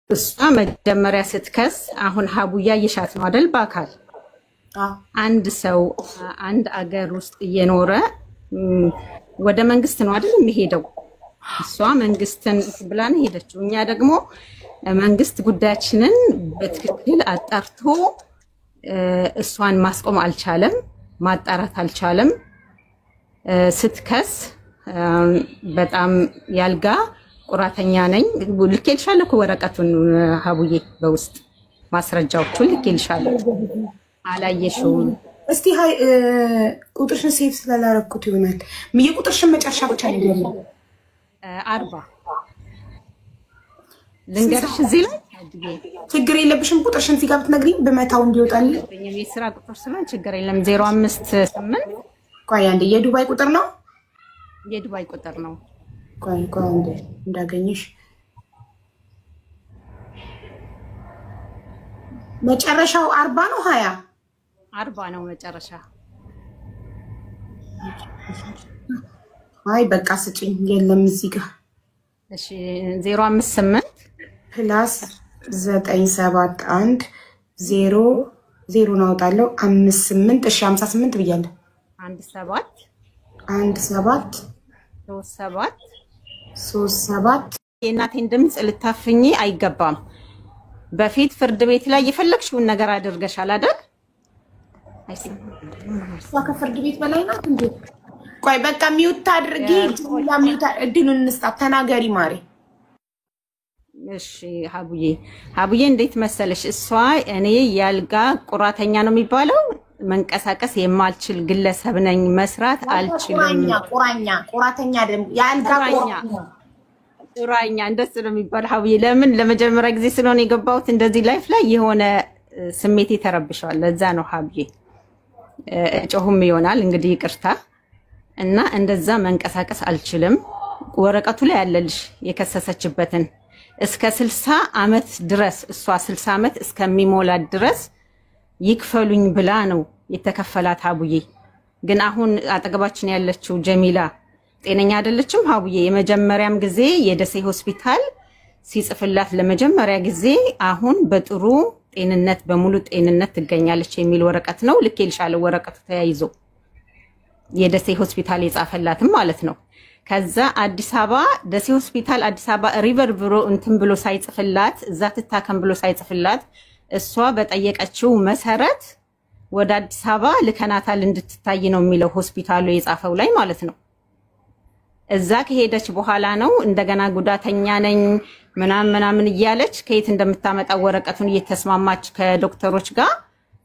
እሷ መጀመሪያ ስትከስ አሁን ሀቡያ ይሻት ነው አይደል ባካል አንድ ሰው አንድ አገር ውስጥ እየኖረ ወደ መንግስት ነው አይደል የሚሄደው እሷ መንግስትን ብላን ሄደችው እኛ ደግሞ መንግስት ጉዳያችንን በትክክል አጣርቶ እሷን ማስቆም አልቻለም ማጣራት አልቻለም ስትከስ በጣም ያልጋ ቁራተኛ ነኝ ልኬልሻለሁ ወረቀቱን ሀቡዬ በውስጥ ማስረጃዎቹን ልኬልሻለሁ አላየሽው እስቲ ሃይ ቁጥርሽን ሴቭ ስላላረኩት ይሆናል የቁጥርሽን መጨረሻ ብቻ ነው 40 ልንገርሽ እዚህ ላይ ችግር የለብሽም ቁጥርሽን እዚህ ጋር ብትነግሪኝ በመታው እንዲወጣልኝ የስራ ቁጥር ስለሆነ ችግር የለም 058 ቆይ አንዴ የዱባይ ቁጥር ነው የዱባይ ቁጥር ነው ቆይ አንዴ እንዳገኝሽ መጨረሻው 40 ነው 20 40 ነው መጨረሻ አይ በቃ ስጪኝ የለም እዚህ ጋር እሺ 058 ፕላስ 971 0 0 ነው አውጣለሁ 58 እሺ 58 ብያለሁ 17 17 37 የእናቴን ድምጽ ልታፍኚ አይገባም በፊት ፍርድ ቤት ላይ የፈለግሽውን ነገር አድርገሻል አይደል ከፍርድ ቤት በላይ ናት እንዴ ቆይ በቃ ሚውት አድርጊ ሚውት እድሉን እንስጣት ተናገሪ ማሪ እሺ ሀቡዬ እንዴት መሰለሽ እሷ እኔ ያልጋ ቁራተኛ ነው የሚባለው መንቀሳቀስ የማልችል ግለሰብ ነኝ መስራት አልችልም ቁራተኛ አይደለም ያልጋ ቁራኛ እንደሱ ነው የሚባለው ሀቡዬ ለምን ለመጀመሪያ ጊዜ ስለሆነ የገባሁት እንደዚህ ላይፍ ላይ የሆነ ስሜት ተረብሻል ለዛ ነው ሀቡዬ ጮሁም ይሆናል እንግዲህ ይቅርታ እና እንደዛ መንቀሳቀስ አልችልም ወረቀቱ ላይ ያለልሽ የከሰሰችበትን እስከ 60 አመት ድረስ እሷ 60 አመት እስከሚሞላት ድረስ ይክፈሉኝ ብላ ነው የተከፈላት ሀቡዬ ግን አሁን አጠገባችን ያለችው ጀሚላ ጤነኛ አይደለችም ሀቡዬ የመጀመሪያም ጊዜ የደሴ ሆስፒታል ሲጽፍላት ለመጀመሪያ ጊዜ አሁን በጥሩ ጤንነት በሙሉ ጤንነት ትገኛለች የሚል ወረቀት ነው ልኬልሻለሁ ወረቀቱ ተያይዞ የደሴ ሆስፒታል የጻፈላትም ማለት ነው ከዛ አዲስ አበባ ደሴ ሆስፒታል አዲስ አበባ ሪቨር ብሮ እንትን ብሎ ሳይጽፍላት እዛ ትታከም ብሎ ሳይጽፍላት እሷ በጠየቀችው መሰረት ወደ አዲስ አበባ ልከናታል እንድትታይ ነው የሚለው ሆስፒታሉ የጻፈው ላይ ማለት ነው እዛ ከሄደች በኋላ ነው እንደገና ጉዳተኛ ነኝ ምናምን እያለች ከየት እንደምታመጣ ወረቀቱን እየተስማማች ከዶክተሮች ጋር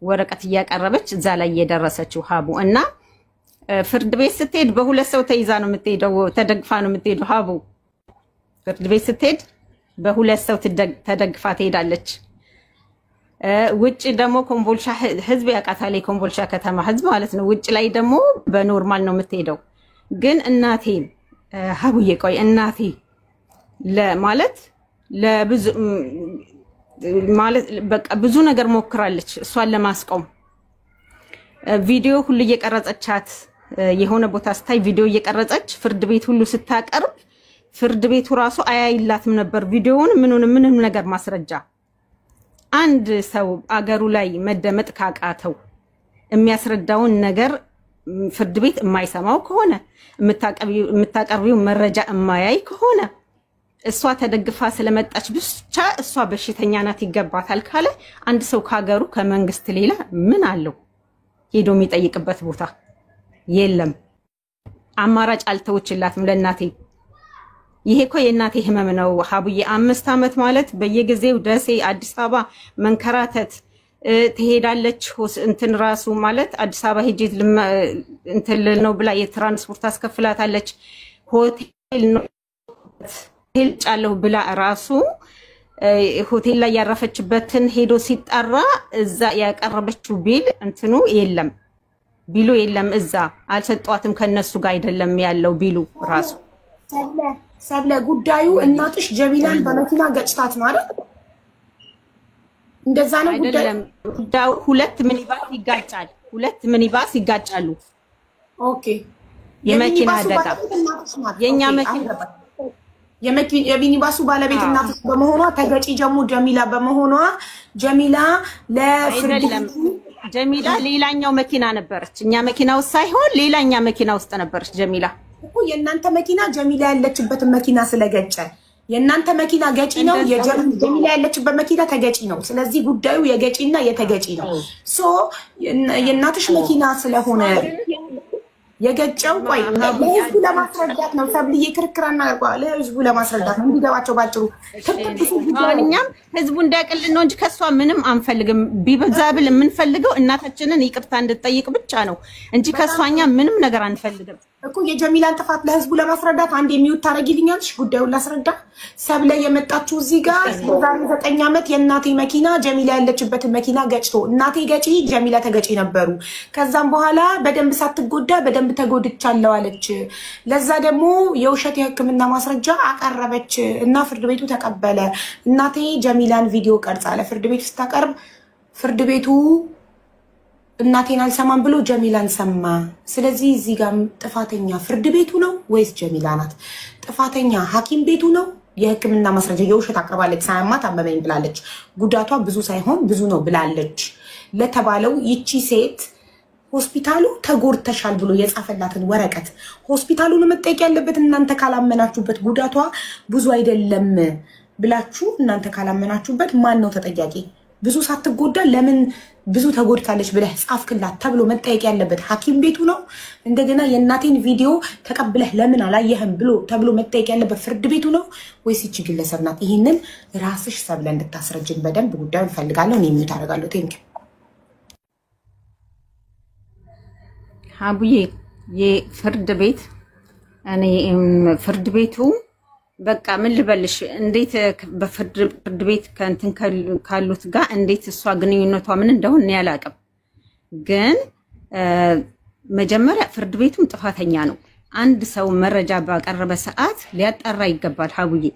ወረቀት እያቀረበች እዛ ላይ እየደረሰችው ሀቡ እና ፍርድ ቤት ስትሄድ በሁለት ሰው ተይዛ ነው የምትሄደው ተደግፋ ነው የምትሄደው ሀቡ ፍርድ ቤት ስትሄድ በሁለት ሰው ተደግፋ ትሄዳለች ውጭ ደግሞ ኮምቦልቻ ህዝብ ያቃታል ኮምቦልቻ ከተማ ህዝብ ማለት ነው ውጭ ላይ ደግሞ በኖርማል ነው የምትሄደው ግን እናቴ ሀቡዬ ቆይ እናቴ ለማለት ለብዙ ማለት በቃ ብዙ ነገር ሞክራለች እሷን ለማስቆም ቪዲዮ ሁሉ እየቀረጸቻት የሆነ ቦታ ስታይ ቪዲዮ እየቀረጸች ፍርድ ቤት ሁሉ ስታቀርብ ፍርድ ቤቱ ራሱ አያይላትም ነበር ቪዲዮውን ምንም ነገር ማስረጃ አንድ ሰው አገሩ ላይ መደመጥ ካቃተው የሚያስረዳውን ነገር ፍርድ ቤት የማይሰማው ከሆነ የምታቀርቢው መረጃ የማያይ ከሆነ እሷ ተደግፋ ስለመጣች ብቻ እሷ በሽተኛ ናት ይገባታል ካለ አንድ ሰው ካገሩ ከመንግስት ሌላ ምን አለው ሄዶ የሚጠይቅበት ቦታ የለም አማራጭ አልተወችላትም ለእናቴ ይሄ እኮ የእናቴ ህመም ነው ሀቡዬ 5 አመት ማለት በየጊዜው ደሴ አዲስ አበባ መንከራተት ትሄዳለች እንትን ራሱ ማለት አዲስ አበባ ሄጄ እንትን ነው ብላ የትራንስፖርት አስከፍላታለች ሆቴል ነው ጫለው ብላ ራሱ ሆቴል ላይ ያረፈችበትን ሄዶ ሲጣራ እዛ ያቀረበችው ቢል እንትኑ የለም ቢሉ የለም እዛ አልሰጧትም ከነሱ ጋር አይደለም ያለው ቢሉ ራሱ ሰብለ ጉዳዩ እናትሽ ጀሚላን በመኪና ገጭታት ነው አይደል እንደዛ ነው ጉዳዩ ሁለት ሚኒባስ ይጋጫሉ ኦኬ የመኪና አደጋ የኛ የሚኒባሱ ባለቤት እናት በመሆኗ ተገጪ ጀሙ ጀሚላ በመሆኗ ጀሚላ ለፍርድ ጀሚላ ሌላኛው መኪና ነበረች። እኛ መኪና ውስጥ ሳይሆን ሌላኛ መኪና ውስጥ ነበረች ጀሚላ እኮ የእናንተ መኪና ጀሚላ ያለችበትን መኪና ስለገጨ የእናንተ መኪና ገጪ ነው። የጀሚላ ያለችበት መኪና ተገጪ ነው። ስለዚህ ጉዳዩ የገጪና የተገጪ ነው። ሶ የእናትሽ መኪና ስለሆነ የገጨው ቆይ ለህዝቡ ለማስረዳት ነው። ሰብልዬ ክርክራና ለህዝቡ ለማስረዳት ነው እንዲገባቸው ባጭሩ። እኛም ህዝቡ እንዳያቀልን ነው እንጂ ከሷ ምንም አንፈልግም። ቢበዛብል የምንፈልገው እናታችንን ይቅርታ እንድትጠይቅ ብቻ ነው እንጂ ከሷኛ ምንም ነገር አንፈልግም እኮ። የጀሚላን ጥፋት ለህዝቡ ለማስረዳት አንድ የሚውት ታረጊልኛለሽ ጉዳዩን ላስረዳ። ሰብለ የመጣችው እዚህ ጋር ዛሬ 9 ዓመት የእናቴ መኪና ጀሚላ ያለችበትን መኪና ገጭቶ እናቴ ገጪ ጀሚላ ተገጪ ነበሩ። ከዛም በኋላ በደንብ ሳትጎዳ በደንብ ተጎድቻለሁ አለች። ለዛ ደግሞ የውሸት የህክምና ማስረጃ አቀረበች እና ፍርድ ቤቱ ተቀበለ። እናቴ ጀሚላን ቪዲዮ ቀርጻ ለፍርድ ቤቱ ስታቀርብ ፍርድ ቤቱ እናቴን አልሰማም ብሎ ጀሚላን ሰማ። ስለዚህ እዚህ ጋር ጥፋተኛ ፍርድ ቤቱ ነው ወይስ ጀሚላ ናት? ጥፋተኛ ሐኪም ቤቱ ነው? የህክምና ማስረጃ የውሸት አቀርባለች። ሳያማት አመመኝ ብላለች። ጉዳቷ ብዙ ሳይሆን ብዙ ነው ብላለች ለተባለው ይቺ ሴት ሆስፒታሉ ተጎድተሻል ብሎ የጻፈላትን ወረቀት ሆስፒታሉን መጠየቅ ያለበት እናንተ ካላመናችሁበት፣ ጉዳቷ ብዙ አይደለም ብላችሁ እናንተ ካላመናችሁበት ማን ነው ተጠያቂ? ብዙ ሳትጎዳ ለምን ብዙ ተጎድታለች ብለህ ጻፍክላት ተብሎ መጠየቅ ያለበት ሐኪም ቤቱ ነው? እንደገና የእናቴን ቪዲዮ ተቀብለህ ለምን አላየህም ብሎ ተብሎ መጠየቅ ያለበት ፍርድ ቤቱ ነው ወይስ ይቺ ግለሰብ ናት? ይህንን ራስሽ ሰብለ እንድታስረጅን በደንብ ጉዳዩን ፈልጋለሁ። እኔ የሚውት አደርጋለሁ። ቴንክ አቡዬ የፍርድ ቤት እኔ ፍርድ ቤቱ በቃ ምን ልበልሽ፣ እንዴት በፍርድ ቤት ከእንትን ካሉት ጋር እንዴት እሷ ግንኙነቷ ምን እንደሆነ ያላቅም። ግን መጀመሪያ ፍርድ ቤቱም ጥፋተኛ ነው። አንድ ሰው መረጃ ባቀረበ ሰዓት ሊያጣራ ይገባል። ሀቡዬ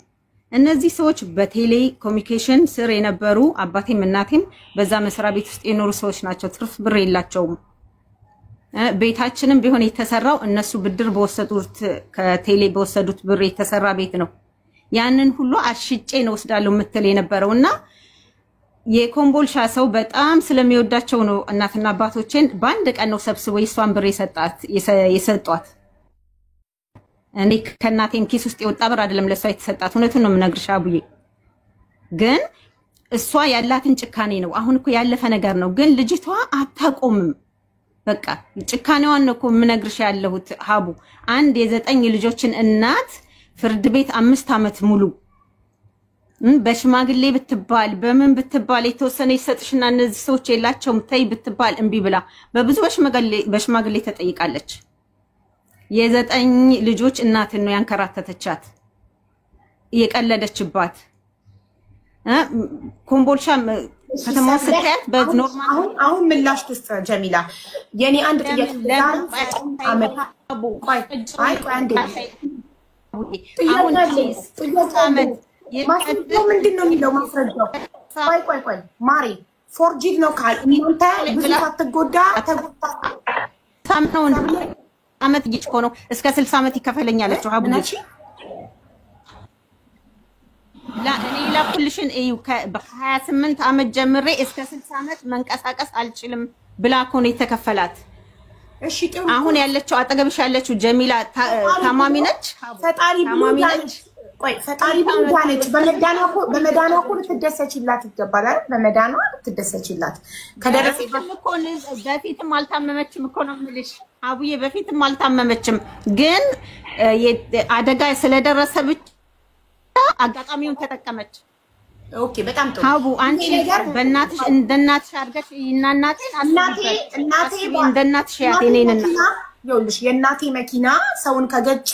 እነዚህ ሰዎች በቴሌ ኮሙኒኬሽን ስር የነበሩ አባቴም እናቴም በዛ መስሪያ ቤት ውስጥ የኖሩ ሰዎች ናቸው። ትርፍ ብር የላቸውም። ቤታችንም ቢሆን የተሰራው እነሱ ብድር በወሰዱት ከቴሌ በወሰዱት ብር የተሰራ ቤት ነው። ያንን ሁሉ አሽጬ ነው ወስዳለሁ የምትል የነበረውና የኮምቦልሻ ሰው በጣም ስለሚወዳቸው ነው እናትና አባቶቼን በአንድ ቀን ነው ሰብስበው የሷን ብር የሰጧት። እኔ ከእናቴም ኪስ ውስጥ የወጣ ብር አይደለም ለሷ የተሰጣት። እውነቱን ነው የምነግርሽ አቡዬ። ግን እሷ ያላትን ጭካኔ ነው። አሁን እኮ ያለፈ ነገር ነው። ግን ልጅቷ አታቆምም። በቃ ጭካኔዋን ነው እኮ የምነግርሽ ያለሁት ሀቡ። አንድ የ9 ልጆችን እናት ፍርድ ቤት 5 ዓመት ሙሉ በሽማግሌ ብትባል በምን ብትባል የተወሰነ ይሰጥሽና እነዚህ ሰዎች የላቸውም ተይ ብትባል እምቢ ብላ በብዙ በሽማግሌ ተጠይቃለች። የ9 ልጆች እናትን ነው ያንከራተተቻት እየቀለደችባት። ኮምቦልሻ ከተማ ስታያት በኖርማል አሁን ምላሽ ትስጥ ጀሚላ። የኔ አንድ ጥያቄ ምንድን ነው የሚለው ማስረጃው? ቆይ ማሪ ፎርጂድ ነው ካል እናንተ ብዙ ሳትጎዳ ሳምነው አመት ይጭቆ ነው እስከ 60 ዓመት ይከፈለኛለች ሀቡልሽ ላ እኔ ላኩልሽን እዩ በ28 ዓመት ጀምሬ እስከ 60 ዓመት መንቀሳቀስ አልችልም ብላ እኮ ነው የተከፈላት። እሺ ጥሩ። አሁን ያለችው አጠገብሽ ያለችው ጀሚላ ታማሚ ነች። ፈጣሪ ታማሚ ነች። ቆይ ፈጣሪ ባንዳነች በመዳኗ እኮ ልትደሰችላት ይገባል አይደል? በመዳኗ ልትደሰችላት ከደረሰች እኮ በፊትም አልታመመችም እኮ ነው የምልሽ አቡዬ። በፊትም አልታመመችም። ግን አደጋ ስለደረሰ ብቻ አጋጣሚውን ተጠቀመች። ኦኬ በጣም ጥሩ ሀቡ። አንቺ በእናትሽ እንደናትሽ አድርገሽ እናቴ እንደናትሽ ያቴኔንና ይኸውልሽ የእናቴ መኪና ሰውን ከገጨ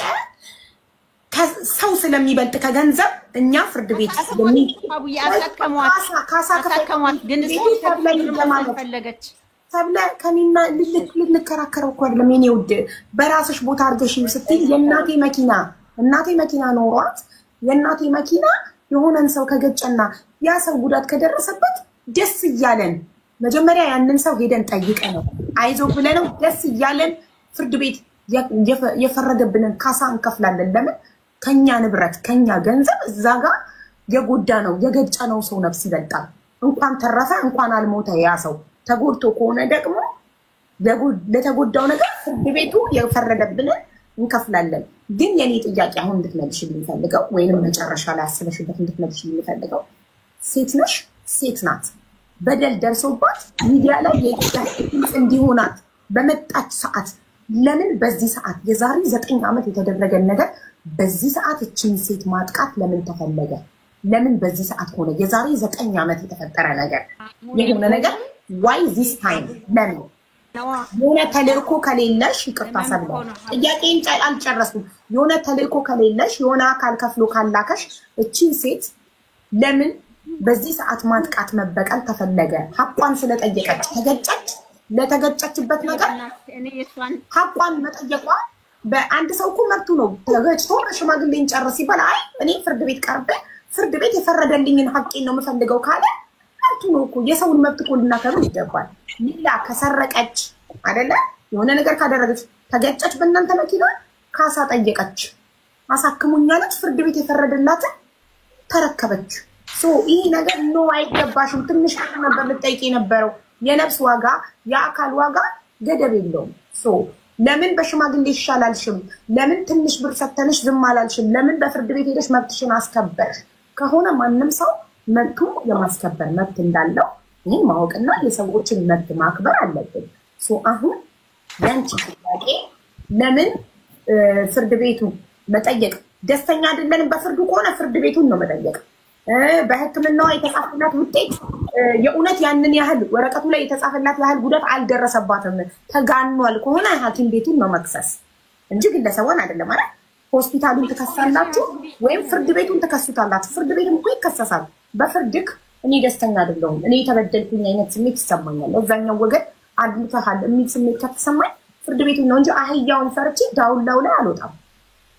ሰው ስለሚበልጥ ከገንዘብ እኛ ፍርድ ቤት ያሳከሟት ግን ፈለገች ተብለ ከኔና ልንከራከረው እኮ አይደለም የኔ ውድ። በራስሽ ቦታ አድርገሽ ስትይ የእናቴ መኪና ኖሯት የእናቴ መኪና የሆነን ሰው ከገጨና ያ ሰው ጉዳት ከደረሰበት ደስ እያለን መጀመሪያ ያንን ሰው ሄደን ጠይቀ ነው አይዞ ብለነው ደስ እያለን ፍርድ ቤት የፈረደብንን ካሳ እንከፍላለን። ለምን ከኛ ንብረት ከኛ ገንዘብ እዛ ጋር የጎዳ ነው የገጨ ነው ሰው ነፍስ ይበልጣል። እንኳን ተረፈ እንኳን አልሞተ ያ ሰው ተጎድቶ ከሆነ ደግሞ ለተጎዳው ነገር ፍርድ ቤቱ የፈረደብን እንከፍላለን። ግን የኔ ጥያቄ አሁን እንድትመልሽልኝ ፈልገው ወይንም መጨረሻ ላይ አስበሽበት እንድትመልሽልኝ ፈልገው ሴት ነሽ ሴት ናት በደል ደርሶባት ሚዲያ ላይ የኢትዮጵያ እንዲሆናት በመጣች ሰዓት ለምን በዚህ ሰዓት የዛሬ 9 ዓመት የተደረገ ነገር በዚህ ሰዓት እቺን ሴት ማጥቃት ለምን ተፈለገ? ለምን በዚህ ሰዓት ሆነ? የዛሬ 9 ዓመት የተፈጠረ ነገር የሆነ ነገር why this time ለምን የሆነ ተልእኮ ከሌለሽ ይቅርታ ሰብለ ጥያቄን አልጨረስኩም። የሆነ ተልእኮ ከሌለሽ የሆነ አካል ከፍሎ ካላከሽ እቺን ሴት ለምን በዚህ ሰዓት ማጥቃት መበቀል ተፈለገ? ሐቋን ስለጠየቀች ተገጨች። ለተገጨችበት ነገር ሐቋን መጠየቋ በአንድ ሰው እኮ መብቱ ነው። ተገጭቶ ሽማግሌን ጨርስ ይባል አይ እኔ ፍርድ ቤት ቀርበ ፍርድ ቤት የፈረደልኝን ሐቄን ነው የምፈልገው ካለ መብቱ ነው እኮ። የሰውን መብት እኮ ልናከብር ይገባል። ሌላ ከሰረቀች አይደለ የሆነ ነገር ካደረገች ተገጨች በእናንተ መኪና ካሳ ጠየቀች አሳክሙኛለች ፍርድ ቤት የፈረደላት ተረከበች። ይሄ ነገር ነው አይገባሽም። ትንሽ ነበር ልጠይቅ የነበረው የነፍስ ዋጋ የአካል ዋጋ ገደብ የለውም። ለምን በሽማግሌ ይሻላልሽም? ለምን ትንሽ ብር ሰተንሽ ዝም አላልሽም? ለምን በፍርድ ቤት ሄደሽ መብትሽን አስከበርሽ? ከሆነ ማንም ሰው መብቱ የማስከበር መብት እንዳለው ይሄ ማወቅና የሰዎችን መብት ማክበር አለብን። አሁን ያንቺ ጥያቄ ለምን ፍርድ ቤቱ መጠየቅ ደስተኛ አይደለንም? በፍርዱ ከሆነ ፍርድ ቤቱን ነው መጠየቅ። በህክምናው የተጻፈላት ውጤት የእውነት ያንን ያህል ወረቀቱ ላይ የተጻፈላት ያህል ጉዳት አልደረሰባትም ተጋኗል ከሆነ ሐኪም ቤቱን ነው መክሰስ እንጂ ግለሰቧን አይደለም ማለት ሆስፒታሉን ተከሳላችሁ ወይም ፍርድ ቤቱን ተከሱታላችሁ። ፍርድ ቤቱም እኮ ይከሰሳል። በፍርድክ እኔ ደስተኛ አይደለሁም እኔ የተበደልኩኝ አይነት ስሜት ይሰማኛል እዛኛው ወገን አድልተሃል የሚል ስሜት ከተሰማኝ ፍርድ ቤቱን ነው እንጂ አህያውን ፈርቼ ዳውላው ላይ አልወጣም።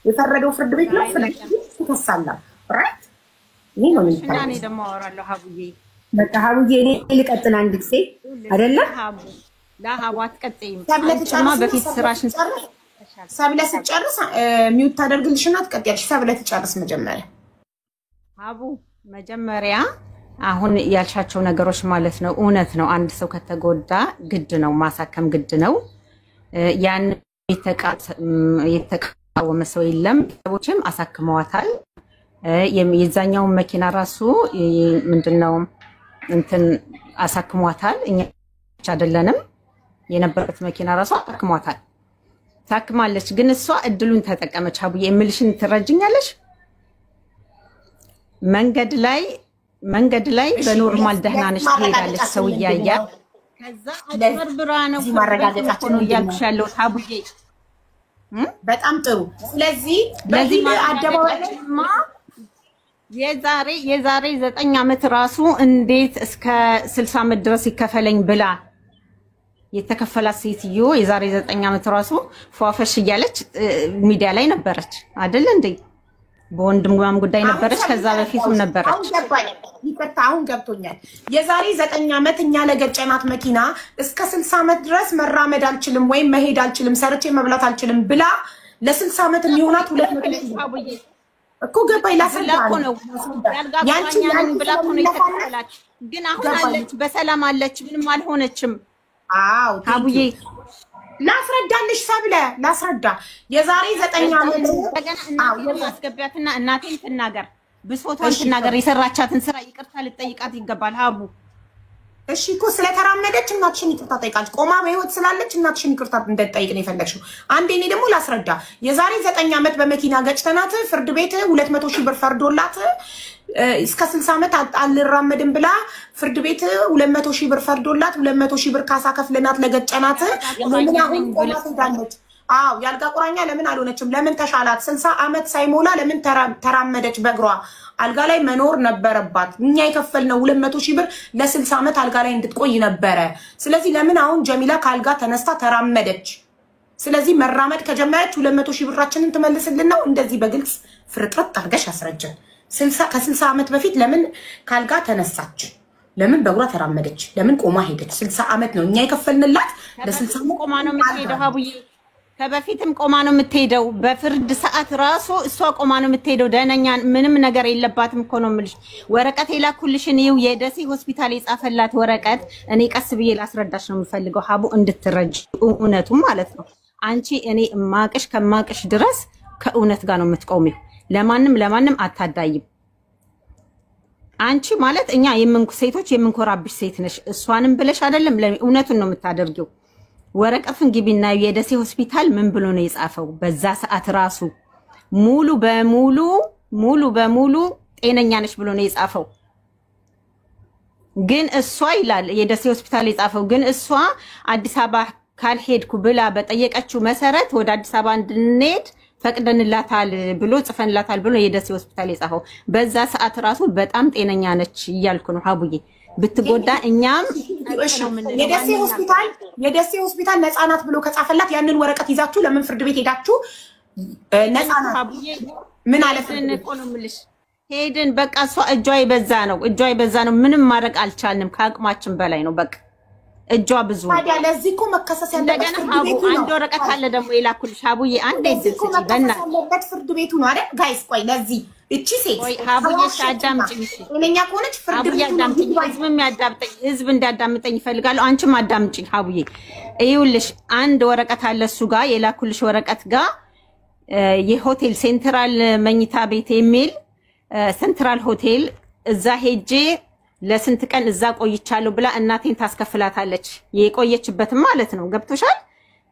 የፈረደው ፍርድ ቤት ነው። ፍርድ ቤት ተከሳላ ራይት ይሄ ነው የሚባለው። እኔ ደግሞ አወራለሁ ሀቡዬ በቃ ሀቡዬ እኔ ልቀጥል አንድ ጊዜ አይደለ ለሀቡ አትቀጥይም። በፊት ስራሽን ሰብለ ስጨርስ ሚውት ታደርግልሽና ትቀጥያለሽ። ሰብለ ትጨርስ መጀመሪያ ሀቡ መጀመሪያ አሁን ያልሻቸው ነገሮች ማለት ነው እውነት ነው። አንድ ሰው ከተጎዳ ግድ ነው ማሳከም ግድ ነው። ያን የተቃወመ ሰው የለም። ሰዎችም አሳክመዋታል። የዛኛው መኪና ራሱ ምንድነው እንትን አሳክሟታል። እኛ አይደለንም የነበረት መኪና ራሱ አሳክሟታል። ታክማለች ግን እሷ እድሉን ተጠቀመች። አቡዬ የምልሽን ትረጅኛለሽ። መንገድ ላይ በኖርማል ደህና ነሽ ትሄዳለች ሰው እያያ ከዛ አጭበርብራ ነው ማረጋገጣችን ነው እያልኩሽ ያለው አቡዬ። በጣም ጥሩ። ስለዚህ ለዚህ አደባባይማ የዛሬ 9 ዓመት ራሱ እንዴት እስከ 60 ዓመት ድረስ ይከፈለኝ ብላ የተከፈላት ሴትዮ የዛሬ 9 ዓመት ራሱ ፏፈሽ እያለች ሚዲያ ላይ ነበረች አይደል እንዴ? በወንድሟም ጉዳይ ነበረች፣ ከዛ በፊትም ነበረች። አሁን ገብቶኛል። የዛሬ 9 ዓመት እኛ ለገጨናት መኪና እስከ 60 ዓመት ድረስ መራመድ አልችልም ወይም መሄድ አልችልም ሰርቼ መብላት አልችልም ብላ ለ60 ዓመት የሚሆናት 200 እኮ ገባይ ላስረዳው ነው ያንቺ ብላ ነው የተከፈላች። ግን አሁን አለች በሰላም አለች፣ ምንም አልሆነችም። አዎ አቡዬ ላስረዳልሽ ሰብለ ላስረዳ። የዛሬ 9 ዓመት ማስገቢያትና እናቴን ትናገር ብሶቷን ትናገር የሰራቻትን ስራ ይቅርታ ልጠይቃት ይገባል። ሀቡ እሺ እኮ ስለተራመደች እናትሽን ይቅርታ ጠይቃለች። ቆማ በህይወት ስላለች እናትሽን ይቅርታ እንደጠይቅ ነው የፈለግሽው። አንዴ እኔ ደግሞ ላስረዳ። የዛሬ 9 ዓመት በመኪና ገጭተናት ፍርድ ቤት 200,000 ብር ፈርዶላት እስከ 60 ዓመት አልራመድም ብላ ፍርድ ቤት 200,000 ብር ፈርዶላት 200,000 ብር ካሳ ከፍለናት ለገጨናት ለምን አሁን ቆማ ትሄዳለች? አዎ ያልጋ ቁራኛ ለምን አልሆነችም? ለምን ተሻላት? 60 ዓመት ሳይሞላ ለምን ተራመደች በእግሯ? አልጋ ላይ መኖር ነበረባት። እኛ የከፈልነው 200,000 ብር ለ60 ዓመት አልጋ ላይ እንድትቆይ ነበረ። ስለዚህ ለምን አሁን ጀሚላ ከአልጋ ተነስታ ተራመደች? ስለዚህ መራመድ ከጀመረች 200,000 ብራችንን ትመልስልን ነው። እንደዚህ በግልጽ ፍርጥርጥ አድርገሽ አስረጀን። ከ60 ዓመት በፊት ለምን ካልጋ ተነሳች? ለምን በእግሯ ተራመደች? ለምን ቆማ ሄደች? 60 ዓመት ነው እኛ የከፈልንላት። ለ60 ቆማ ነው የምትሄደው ሀቡዬ። ከበፊትም ቆማ ነው የምትሄደው። በፍርድ ሰዓት ራሱ እሷ ቆማ ነው የምትሄደው። ደህነኛ ምንም ነገር የለባትም እኮ ነው የምልሽ። ወረቀት የላኩልሽን ይኸው የደሴ ሆስፒታል የጻፈላት ወረቀት እኔ ቀስ ብዬ ላስረዳሽ ነው የምፈልገው ሀቡ እንድትረጅ እውነቱ ማለት ነው። አንቺ እኔ ማቅሽ ከማቅሽ ድረስ ከእውነት ጋር ነው የምትቆሚው። ለማንም አታዳይም። አንቺ ማለት እኛ ሴቶች የምንኮራብሽ ሴት ነሽ። እሷንም ብለሽ አይደለም እውነቱን ነው የምታደርጊው። ወረቀቱን ግቢና የደሴ ሆስፒታል ምን ብሎ ነው የጻፈው? በዛ ሰዓት ራሱ ሙሉ በሙሉ ጤነኛ ነሽ ብሎ ነው የጻፈው። ግን እሷ ይላል የደሴ ሆስፒታል የጻፈው ግን እሷ አዲስ አበባ ካልሄድኩ ብላ በጠየቀችው መሰረት ወደ አዲስ አበባ እንድንሄድ ፈቅደንላታል ብሎ ጽፈንላታል ብሎ የደሴ ሆስፒታል የጻፈው። በዛ ሰዓት ራሱ በጣም ጤነኛ ነች እያልኩ ነው ሀቡዬ። ብትጎዳ እኛም የደሴ ሆስፒታል ነፃ ናት ብሎ ከጻፈላት ያንን ወረቀት ይዛችሁ ለምን ፍርድ ቤት ሄዳችሁ ነፃ ናት ምን አለፈን እኮ ነው የምልሽ። ሄድን በቃ እሷ እጇ ይበዛ ነው ምንም ማድረግ አልቻልንም። ከአቅማችን በላይ ነው በቃ እጇ ብዙ ነው። ታዲያ ለዚህ እኮ መከሰስ ያለበት ፍርድ ቤቱ ነው። አንድ ወረቀት አለ ደግሞ የላኩልሽ ሀቡዬ። አንዴ ያለበት ፍርድ ቤቱ ነው አይደል ጋይስ? ቆይ ለዚህ እቺ ሴት ሀቡዬ አዳምጪኝ እሺ። እኔኛ ከሆነች ፍርድ ቤቱ አዳምጪኝ። ህዝብ እንዲያዳምጠኝ ይፈልጋሉ። አንቺም አዳምጪኝ ሀቡዬ። ይኸውልሽ አንድ ወረቀት አለ እሱ ጋር የላኩልሽ ወረቀት ጋር የሆቴል ሴንትራል መኝታ ቤት የሚል ሴንትራል ሆቴል እዛ ሄጄ ለስንት ቀን እዛ ቆይቻለሁ ብላ እናቴን ታስከፍላታለች። የቆየችበትም ማለት ነው ገብቶሻል?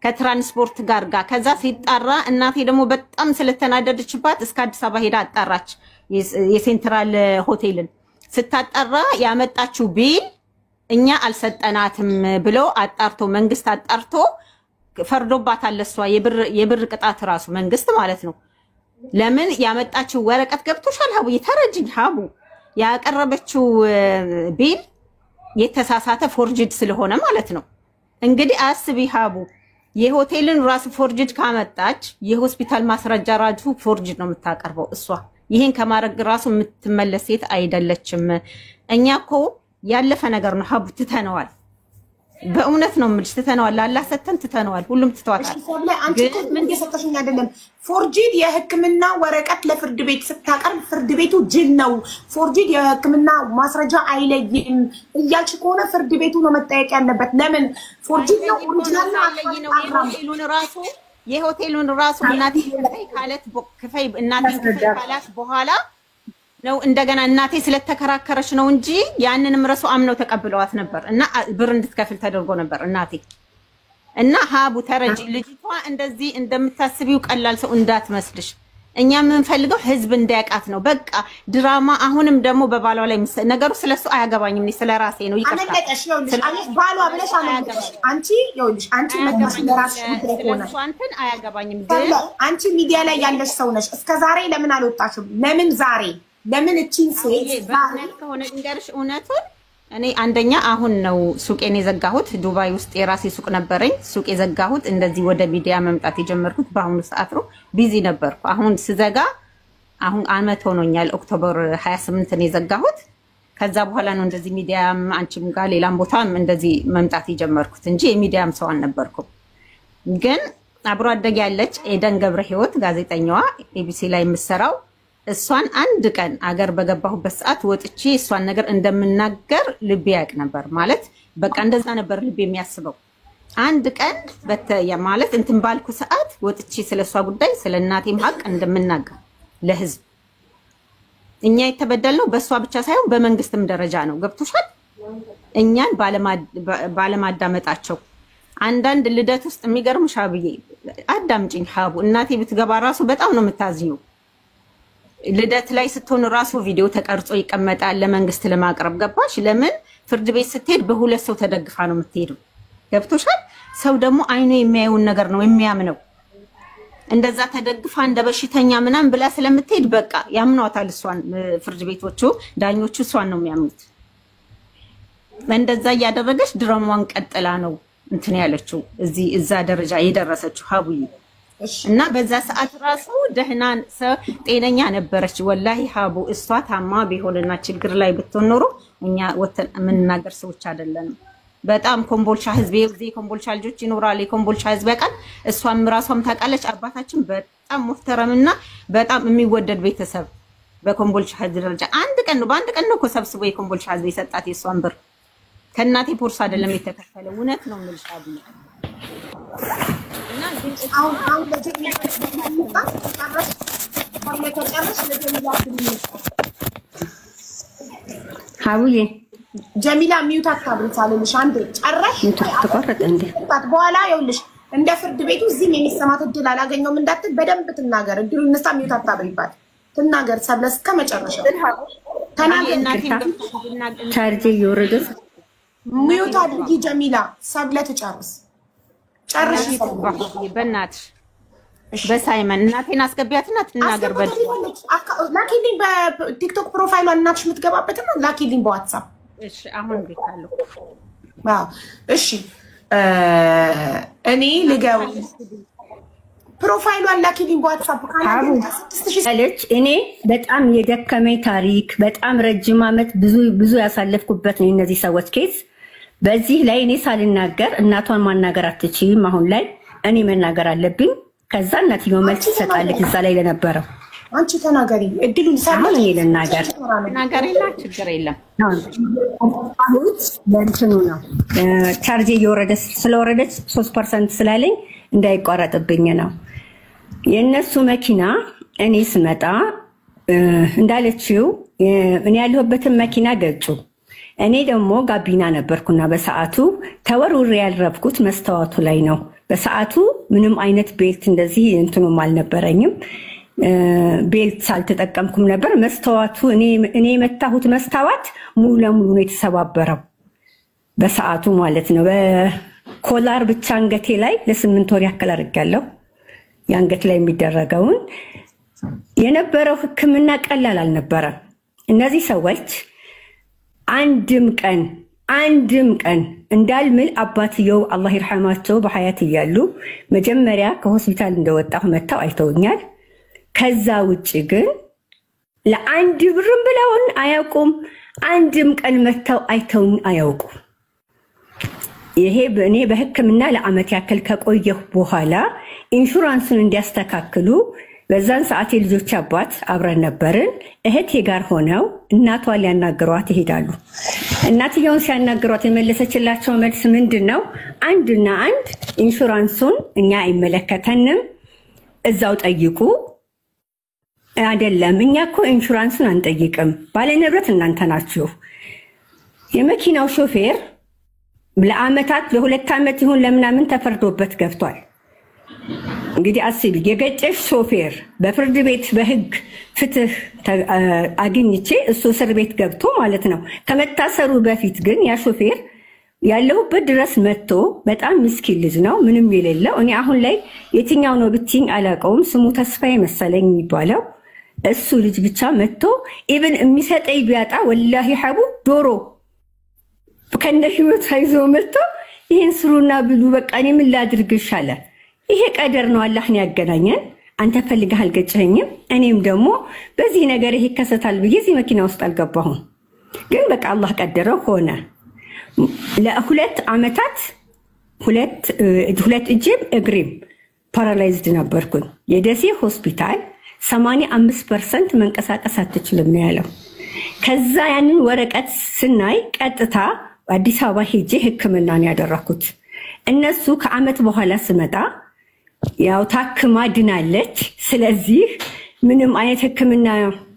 ከትራንስፖርት ጋር ከዛ ሲጣራ እናቴ ደግሞ በጣም ስለተናደደችባት እስከ አዲስ አበባ ሄዳ አጣራች። የሴንትራል ሆቴልን ስታጣራ ያመጣችው ቢል እኛ አልሰጠናትም ብሎ መንግስት አጣርቶ ፈርዶባታል። እሷ የብር ቅጣት ራሱ መንግስት ማለት ነው። ለምን ያመጣችው ወረቀት ገብቶሻል ሀቡ? ተረጅኝ ሀቡ ያቀረበችው ቢል የተሳሳተ ፎርጅድ ስለሆነ ማለት ነው። እንግዲህ አስቢ ሀቡ የሆቴልን ራሱ ፎርጅድ ካመጣች የሆስፒታል ማስረጃ ራሱ ፎርጅድ ነው የምታቀርበው እሷ። ይሄን ከማድረግ ራሱ የምትመለስ ሴት አይደለችም። እኛ እኮ ያለፈ ነገር ነው ሀቡ ትተነዋል። በእውነት ነው የምልሽ ትተነዋል። አላህ ሰተን ትተነዋል። ሁሉም ትተዋታል። አንቺ ምን እየሰጠሽኝ አይደለም። ፎርጂድ የሕክምና ወረቀት ለፍርድ ቤት ስታቀርብ ፍርድ ቤቱ ጅል ነው፣ ፎርጂድ የሕክምና ማስረጃ አይለይም እያልሽ ከሆነ ፍርድ ቤቱ ነው መጠየቅ ያለበት። ለምን ፎርጂድ ነው ኦሪጂናል ነው የሆቴሉን ራሱ እናቴ ክፈይ ካላት በኋላ ነው እንደገና እናቴ ስለተከራከረች ነው እንጂ ያንንም ረሱ አምነው ተቀብለዋት ነበር እና ብር እንድትከፍል ተደርጎ ነበር እናቴ። እና ሀቡ ተረጂ ልጅቷ እንደዚህ እንደምታስቢው ቀላል ሰው እንዳትመስልሽ። እኛ የምንፈልገው ህዝብ እንዲያውቃት ነው። በቃ ድራማ አሁንም ደግሞ በባሏ ላይ ነገሩ ስለሱ አያገባኝም። እኔ ስለራሴ ነው ይቀርታል። አመለጠሽ ይኸውልሽ ባሏ ብለሽ አመለጠሽ። አንቺ ይኸውልሽ አንቺ መድረስ ለራስሽ ሆነ አንተን አያገባኝም። ግን አንቺ ሚዲያ ላይ ያለሽ ሰው ነሽ። እስከዛሬ ለምን አልወጣሽም? ለምን ዛሬ ለምን እቺን ሴት ባናል ከሆነ እንገርሽ እውነቱን እኔ አንደኛ አሁን ነው ሱቄን የዘጋሁት። ዱባይ ውስጥ የራሴ ሱቅ ነበረኝ። ሱቅ የዘጋሁት እንደዚህ ወደ ሚዲያ መምጣት የጀመርኩት በአሁኑ ሰዓት ነው። ቢዚ ነበርኩ። አሁን ስዘጋ አሁን አመት ሆኖኛል። ኦክቶበር 28 ነው የዘጋሁት። ከዛ በኋላ ነው እንደዚህ ሚዲያም አንቺም ጋር ሌላም ቦታም እንደዚህ መምጣት የጀመርኩት እንጂ የሚዲያም ሰው አልነበርኩም። ግን አብሮ አደግ ያለች ኤደን ገብረ ህይወት ጋዜጠኛዋ ኤቢሲ ላይ የምትሰራው እሷን አንድ ቀን አገር በገባሁበት ሰዓት ወጥቼ እሷን ነገር እንደምናገር ልቤ ያውቅ ነበር። ማለት በቃ እንደዛ ነበር ልቤ የሚያስበው። አንድ ቀን ማለት እንትን ባልኩ ሰዓት ወጥቼ ስለሷ ጉዳይ ስለ እናቴም ሀቅ እንደምናገር ለህዝብ። እኛ የተበደልነው በሷ ብቻ ሳይሆን በመንግስትም ደረጃ ነው። ገብቶሻል? እኛን ባለማዳመጣቸው አንዳንድ ልደት ውስጥ የሚገርምሽ ሀብዬ አዳምጪኝ ሀቡ እናቴ ብትገባ ራሱ በጣም ነው የምታዝኘው። ልደት ላይ ስትሆን ራሱ ቪዲዮ ተቀርጾ ይቀመጣል ለመንግስት ለማቅረብ ገባሽ? ለምን ፍርድ ቤት ስትሄድ በሁለት ሰው ተደግፋ ነው የምትሄደው። ገብቶሻል? ሰው ደግሞ አይኑ የሚያየውን ነገር ነው የሚያምነው። እንደዛ ተደግፋ እንደ በሽተኛ ምናምን ብላ ስለምትሄድ በቃ ያምኗታል እሷን። ፍርድ ቤቶቹ ዳኞቹ እሷን ነው የሚያምኑት። እንደዛ እያደረገች ድራማዋን ቀጥላ ነው እንትን ያለችው እዛ ደረጃ የደረሰችው ሀቡዬ። እና በዛ ሰዓት ራሱ ደህና ጤነኛ ነበረች። ወላሂ ሀቡ እሷ ታማ ቢሆንና ችግር ላይ ብትሆን ኖሮ እኛ ወተን የምንናገር ሰዎች አይደለንም። በጣም ኮምቦልቻ ህዝብ የዚህ ኮምቦልቻ ልጆች ይኖራል የኮምቦልቻ ህዝብ ያውቃል። እሷም ራሷም ታውቃለች። አባታችን በጣም ሙህተረምና በጣም የሚወደድ ቤተሰብ በኮምቦልቻ ህዝብ ደረጃ በአንድ ቀን ነው እኮ ሰብስቦ የኮምቦልቻ ህዝብ የሰጣት የሷን ብር ከእናቴ ፖርሳ አይደለም የተከፈለው። እውነት ነው የምልሽ አብይ እና አሁን ለጀሚላ ሀቡዬ ጀሚላ ሚዩት አታብሪታለሽ አንዴ ጨረሽ ተቆረጠ እንዴ በኋላ ይኸውልሽ እንደ ፍርድ ቤቱ እዚህም የሚሰማት እድል አላገኘውም እንዳትል በደንብ ትናገር። እድሉን እንስታ ሚዩት አታብሪባት ትናገር። ሰብለ እስከ መጨረሻው ተናገር። ቻርጅ እየወረደ ሚዩት አድርጊ ጀሚላ። ሰብለ ትጨርስ ጨርሽ በእናትሽ በሳይመን እናቴን አስገቢያትና ትናገር። ላኪልኝ በቲክቶክ ፕሮፋይሏ እናትሽ የምትገባበትና ላኪልኝ በዋትሳፕ። እሺ አሁን ቤታለሁ። እሺ እኔ ልገው ፕሮፋይሏን ላኪልኝ በዋትሳፕ ካለች እኔ በጣም የደከመኝ ታሪክ በጣም ረጅም ዓመት ብዙ ያሳለፍኩበት ነው እነዚህ ሰዎች ኬስ። በዚህ ላይ እኔ ሳልናገር እናቷን ማናገር አትችይም። አሁን ላይ እኔ መናገር አለብኝ። ከዛ እናትየው መልስ ትሰጣለች እዛ ላይ ለነበረው። አንቺ ተናገሪ እድሉን ሳይሆን እኔ ልናገር ተናገሪና ችግር የለም። አሁን ለእንትኑ ነው ቻርጅ እየወረደ ስለወረደች 3% ስላለኝ እንዳይቋረጥብኝ ነው። የእነሱ መኪና እኔ ስመጣ እንዳለችው እኔ ያለሁበትን መኪና ገጩ። እኔ ደግሞ ጋቢና ነበርኩና በሰዓቱ ተወርውሬ ያልረፍኩት መስተዋቱ ላይ ነው። በሰዓቱ ምንም አይነት ቤልት እንደዚህ እንትኑም አልነበረኝም። ቤልት አልተጠቀምኩም ነበር። መስተዋቱ እኔ የመታሁት መስታወት ሙሉ ለሙሉ ነው የተሰባበረው በሰዓቱ ማለት ነው። በኮላር ብቻ አንገቴ ላይ ለ8 ወር ያክል አድርጋለሁ። የአንገት ላይ የሚደረገውን የነበረው ሕክምና ቀላል አልነበረም። እነዚህ ሰዎች አንድም ቀን እንዳልምል አባትየው አላህ ይርሐማቸው በሐያት እያሉ መጀመሪያ ከሆስፒታል እንደወጣሁ መጥተው አይተውኛል። ከዛ ውጭ ግን ለአንድ ብርም ብለውን አያውቁም። አንድም ቀን መጥተው አይተውኝ አያውቁም። ይሄ እኔ በህክምና ለአመት ያክል ከቆየሁ በኋላ ኢንሹራንሱን እንዲያስተካክሉ በዛን ሰዓት የልጆች አባት አብረን ነበርን። እህቴ ጋር ሆነው እናቷን ሊያናግሯት ይሄዳሉ። እናትየውን ሲያናግሯት የመለሰችላቸው መልስ ምንድነው? አንድና አንድ ኢንሹራንሱን እኛ አይመለከተንም፣ እዛው ጠይቁ። አይደለም እኛ እኮ ኢንሹራንሱን አንጠይቅም፣ ባለንብረት እናንተ ናችሁ። የመኪናው ሾፌር ለአመታት ለ2 ዓመት ይሁን ለምናምን ተፈርዶበት ገብቷል። እንግዲህ አስቢ፣ የገጨሽ ሾፌር በፍርድ ቤት በህግ ፍትህ አግኝቼ እሱ እስር ቤት ገብቶ ማለት ነው። ከመታሰሩ በፊት ግን ያ ሾፌር ያለሁበት ድረስ መጥቶ በጣም ምስኪን ልጅ ነው፣ ምንም የሌለው። እኔ አሁን ላይ የትኛው ነው ብትይኝ አላውቀውም። ስሙ ተስፋዬ መሰለኝ የሚባለው እሱ ልጅ ብቻ መጥቶ ኢቭን የሚሰጠኝ ቢያጣ ወላሂ ሐቡ ዶሮ ከነ ህይወት አይዞ መጥቶ ይሄን ስሩና ብሉ፣ በቃ እኔ ምን ላድርግሽ አለ። ይሄ ቀደር ነው፣ አላህን ያገናኘን። አንተ ፈልገህ አልገጨኸኝም፣ እኔም ደግሞ በዚህ ነገር ይሄ ይከሰታል ብዬ እዚህ መኪና ውስጥ አልገባሁም። ግን በቃ አላህ ቀደረው ሆነ። ለ2 ዓመታት ሁለት እጄም እግሬም ፓራላይዝድ ነበርኩኝ። የደሴ ሆስፒታል 85% መንቀሳቀስ አትችልም ነው ያለው። ከዛ ያንን ወረቀት ስናይ ቀጥታ አዲስ አበባ ሄጄ ህክምና ነው ያደረኩት። እነሱ ከአመት በኋላ ስመጣ ያው ታክማ ድናለች፣ ስለዚህ ምንም አይነት ህክምና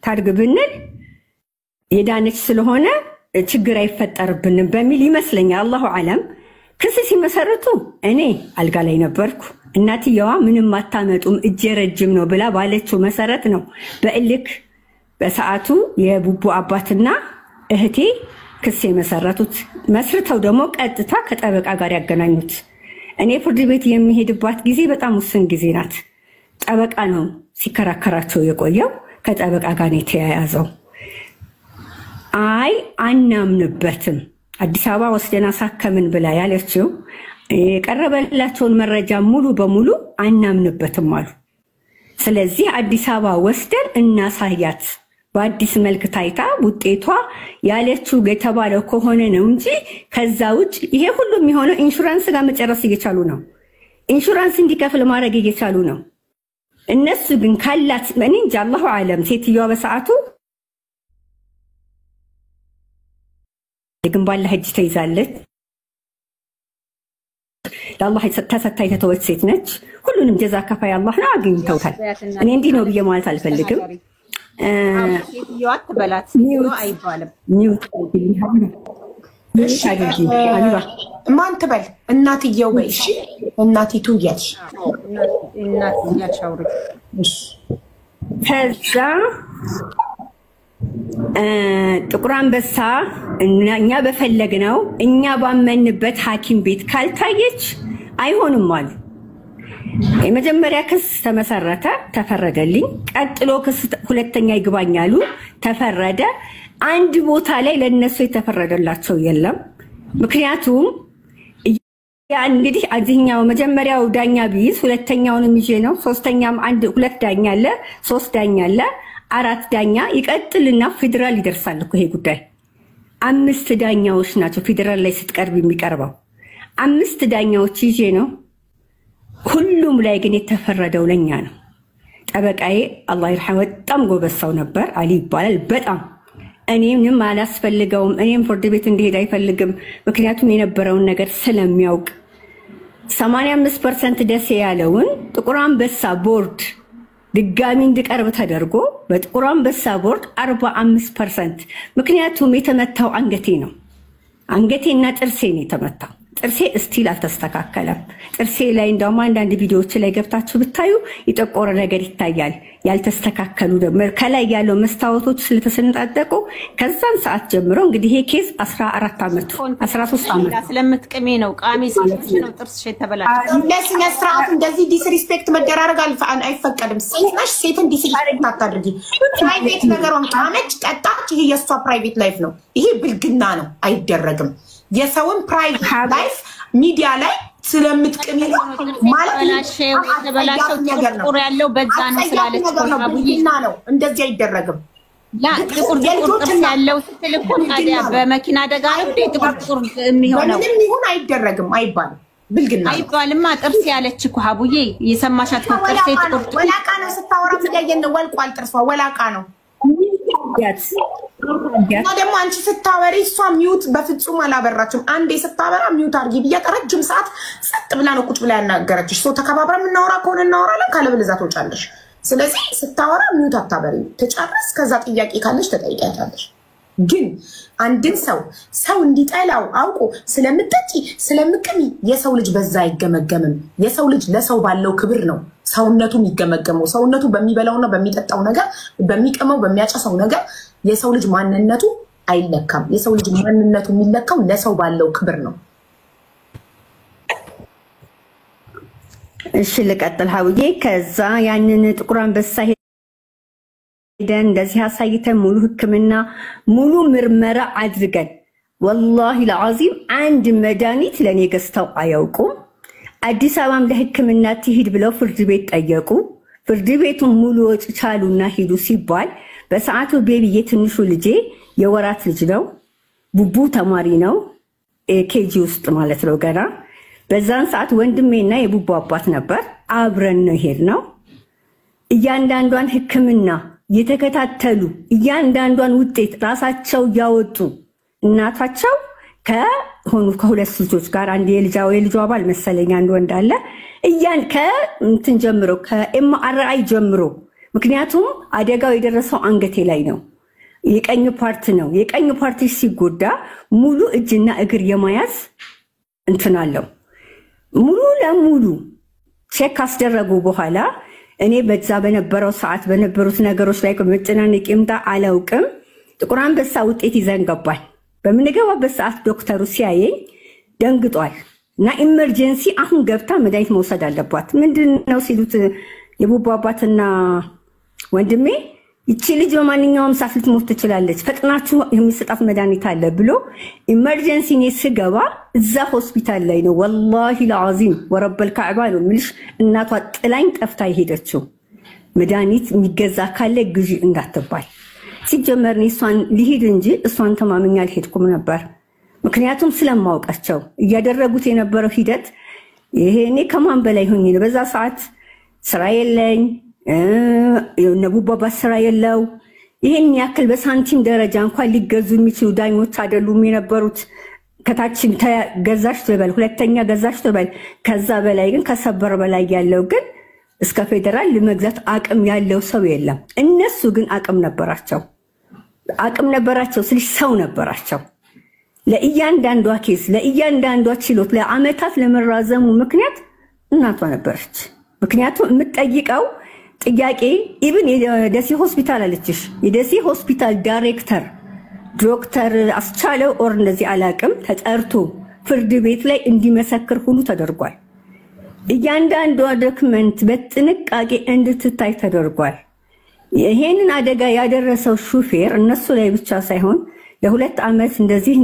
ታርግ ብንል የዳነች ስለሆነ ችግር አይፈጠርብንም በሚል ይመስለኛል፣ አላሁ አለም። ክስ ሲመሰርቱ እኔ አልጋ ላይ ነበርኩ። እናትየዋ ምንም አታመጡም እጄ ረጅም ነው ብላ ባለችው መሰረት ነው በእልክ በሰዓቱ የቡቡ አባትና እህቴ ክስ የመሰረቱት። መስርተው ደግሞ ቀጥታ ከጠበቃ ጋር ያገናኙት። እኔ ፍርድ ቤት የሚሄድባት ጊዜ በጣም ውስን ጊዜ ናት። ጠበቃ ነው ሲከራከራቸው የቆየው፣ ከጠበቃ ጋር ነው የተያያዘው። አይ አናምንበትም፣ አዲስ አበባ ወስደን አሳከምን ብላ ያለችው የቀረበላቸውን መረጃ ሙሉ በሙሉ አናምንበትም አሉ። ስለዚህ አዲስ አበባ ወስደን እናሳያት በአዲስ መልክ ታይታ ውጤቷ ያለችው የተባለው ከሆነ ነው እንጂ ከዛ ውጭ ይሄ ሁሉ የሚሆነው ኢንሹራንስ ጋር መጨረስ እየቻሉ ነው። ኢንሹራንስ እንዲከፍል ማድረግ እየቻሉ ነው። እነሱ ግን ካላት እኔ እንጃ አላሁ አለም ሴትዮዋ በሰዓቱ ግን ባላ እጅ ተይዛለች። ለአላህ ተሰታ የተተወች ሴት ነች። ሁሉንም ጀዛ ከፋይ አላህ ነው አግኝተውታል። እኔ እንዲህ ነው ብዬ ማለት አልፈልግም። ሴትዮዋ አትበላት አይባልም። ማን ትበል? እናትየው በይ። እሺ እናቲቱ እያልሽ አውሪ። ከዛ ጥቁር አንበሳ እኛ በፈለግነው እኛ ባመንበት ሐኪም ቤት ካልታየች አይሆንም አሉ። የመጀመሪያ ክስ ተመሰረተ፣ ተፈረደልኝ። ቀጥሎ ክስ ሁለተኛ ይግባኛሉ፣ ተፈረደ። አንድ ቦታ ላይ ለነሱ የተፈረደላቸው የለም። ምክንያቱም ያ እንግዲህ አዚህኛው መጀመሪያው ዳኛ ቢይዝ ሁለተኛውንም ይዤ ነው። ሶስተኛም አንድ ሁለት ዳኛ አለ፣ ሶስት ዳኛ አለ፣ አራት ዳኛ ይቀጥልና ፌደራል ይደርሳል እኮ ይሄ ጉዳይ። 5 ዳኛዎች ናቸው ፌደራል ላይ ስትቀርብ የሚቀርበው። 5 ዳኛዎች ይዤ ነው። ሁሉም ላይ ግን የተፈረደው ለኛ ነው። ጠበቃዬ አላህ ይርሐመው በጣም ጎበዝ ሰው ነበር፣ አሊ ይባላል። በጣም እኔም አላስፈልገውም፣ እኔም ፍርድ ቤት እንዲሄድ አይፈልግም። ምክንያቱም የነበረውን ነገር ስለሚያውቅ 85% ደስ ያለውን ጥቁር አንበሳ ቦርድ ድጋሚ እንዲቀርብ ተደርጎ በጥቁር አንበሳ ቦርድ 45%። ምክንያቱም የተመታው አንገቴ ነው። አንገቴና ጥርሴ ነው የተመታው። ጥርሴ እስቲል አልተስተካከለም። ጥርሴ ላይ እንደውም አንዳንድ ቪዲዮዎች ላይ ገብታችሁ ብታዩ የጠቆረ ነገር ይታያል። ያልተስተካከሉ ከላይ ያለው መስታወቶች ስለተሰነጣጠቁ ከዛን ሰዓት ጀምሮ እንግዲህ ይሄ ኬዝ 14 ዓመት 13 ዓመት ስለምትቅሜ ነው ቃሚ ስለሽ ነው ጥርስሽ የተበላሸው። ለስነ ስርዓት እንደዚህ ዲስሪስፔክት መደራረግ አይፈቀድም። ሴት ነሽ፣ ሴትን ዲስሪስፔክት አታድርጊ። ፕራይቬት ነገሯን ቃመች ቀጣች፣ ይሄ የሷ ፕራይቬት ላይፍ ነው። ይሄ ብልግና ነው፣ አይደረግም። የሰውን ፕራይቬት ላይፍ ሚዲያ ላይ ስለምትቅሚ ማለት የተበላሸው ጥቁር ያለው በዛ ነው ስላለች ነው። እንደዚህ አይደረግም። ላ ጥቁር ጥርስ ያለው ስትልኩ ታዲያ በመኪና አደጋ ነው ጥቁር የሚሆነው። ምንም ይሁን አይደረግም፣ አይባልም። ብልግና አይባልማ። ጥርስ ያለች እኮ ሀቡዬ የሰማሻት ጥርስ ጥቁር ወላቃ ነው። ስታወራ ምንያየን ወልቋል፣ ጥርሷ ወላቃ ነው። እና ደግሞ አንቺ ስታወሪ እሷ ሚውት በፍጹም አላበራችም። አንዴ ስታበራ ሚውት አድርጊ ብያት ረጅም ሰዓት ጸጥ ብላ ነው ቁጭ ብላ ያናገረችሽ። ሰው ተከባብረን የምናወራ ከሆነ እናወራለን፣ ካለበለዚያ ትወጫለሽ። ስለዚህ ስታወራ ሚውት አታበሪ፣ ትጨርስ። ከዛ ጥያቄ ካለሽ ተጠይቂያታለሽ። ግን አንድን ሰው እንዲጠላው አውቆ ስለምትጠጪ ስለምቅሚ የሰው ልጅ በዛ አይገመገምም። የሰው ልጅ ለሰው ባለው ክብር ነው ሰውነቱ የሚገመገመው። ሰውነቱ በሚበላውና በሚጠጣው ነገር፣ በሚቀመው በሚያጨሰው ነገር የሰው ልጅ ማንነቱ አይለካም። የሰው ልጅ ማንነቱ የሚለካው ለሰው ባለው ክብር ነው። እሺ ልቀጥል ሀውዬ። ከዛ ያንን ጥቁር አንበሳ ሄደን እንደዚህ አሳይተን ሙሉ ሕክምና ሙሉ ምርመራ አድርገን ወላሂ ለዓዚም አንድ መድኃኒት ለኔ ገዝተው አያውቁም። አዲስ አበባም ለሕክምና ትሂድ ብለው ፍርድ ቤት ጠየቁ። ፍርድ ቤቱን ሙሉ ወጪ ቻሉና ሂዱ ሲባል በሰዓቱ ቤቢዬ ትንሹ ልጄ የወራት ልጅ ነው። ቡቡ ተማሪ ነው፣ ኬጂ ውስጥ ማለት ነው ገና። በዛን ሰዓት ወንድሜና የቡቡ አባት ነበር፣ አብረን ነው ሄድነው። እያንዳንዷን ሕክምና የተከታተሉ እያንዳንዷን ውጤት ራሳቸው ያወጡ እናታቸው ከሁለት ልጆች ጋር አንድ የልጇ አባል መሰለኝ አንድ ወንድ አለ። ከእንትን ጀምሮ ከኤምአርአይ ጀምሮ ምክንያቱም አደጋው የደረሰው አንገቴ ላይ ነው፣ የቀኝ ፓርት ነው። የቀኝ ፓርት ሲጎዳ ሙሉ እጅና እግር የማያዝ እንትን አለው። ሙሉ ለሙሉ ቼክ አስደረጉ በኋላ እኔ በዛ በነበረው ሰዓት በነበሩት ነገሮች ላይ መጨናነቅ ይምጣ አላውቅም። ጥቁር አንበሳ ውጤት ይዘን ገባል። በምንገባበት ሰዓት ዶክተሩ ሲያየኝ ደንግጧል እና ኢመርጀንሲ አሁን ገብታ መድኃኒት መውሰድ አለባት። ምንድነው ሲሉት የቡቡ አባትና ወንድሜ ይቺ ልጅ በማንኛውም ሰዓት ልትሞት ትችላለች፣ ፈጥናችሁ የሚሰጣት መድኃኒት አለ ብሎ ኢመርጀንሲ እኔ ስገባ እዛ ሆስፒታል ላይ ነው ወላሂ ለዓዚም ወረበል ካዕባ ነው የምልሽ። እናቷ ጥላኝ ጠፍታ የሄደችው መድኃኒት የሚገዛ ካለ ግዢ እንዳትባል። ሲጀመር እሷን ሊሄድ እንጂ እሷን ተማምኛ አልሄድኩም ነበር። ምክንያቱም ስለማውቃቸው እያደረጉት የነበረው ሂደት ይሄ እኔ ከማን በላይ ሆኜ ነው። በዛ ሰዓት ስራ የለኝ የነቡባባ ስራ የለው። ይሄን ያክል በሳንቲም ደረጃ እንኳን ሊገዙ የሚችሉ ዳኞች አይደሉም የነበሩት። ከታችን ገዛሽ ትበል፣ ሁለተኛ ገዛሽ ትበል። ከዛ በላይ ግን ከሰበር በላይ ያለው ግን እስከ ፌደራል ለመግዛት አቅም ያለው ሰው የለም። እነሱ ግን አቅም ነበራቸው ስልሽ ሰው ነበራቸው። ለእያንዳንዷ ኬስ ለእያንዳንዷ ችሎት ለአመታት ለመራዘሙ ምክንያት እናቷ ነበረች። ምክንያቱም የምትጠይቀው ጥያቄ ኢቭን የደሴ ሆስፒታል አለችሽ። የደሴ ሆስፒታል ዳይሬክተር ዶክተር አስቻለው ኦር እንደዚህ አላቅም ተጠርቶ ፍርድ ቤት ላይ እንዲመሰክር ሁሉ ተደርጓል። እያንዳንዷ ዶክመንት በጥንቃቄ እንድትታይ ተደርጓል። ይሄንን አደጋ ያደረሰው ሹፌር እነሱ ላይ ብቻ ሳይሆን ለ2 ዓመት እንደዚህ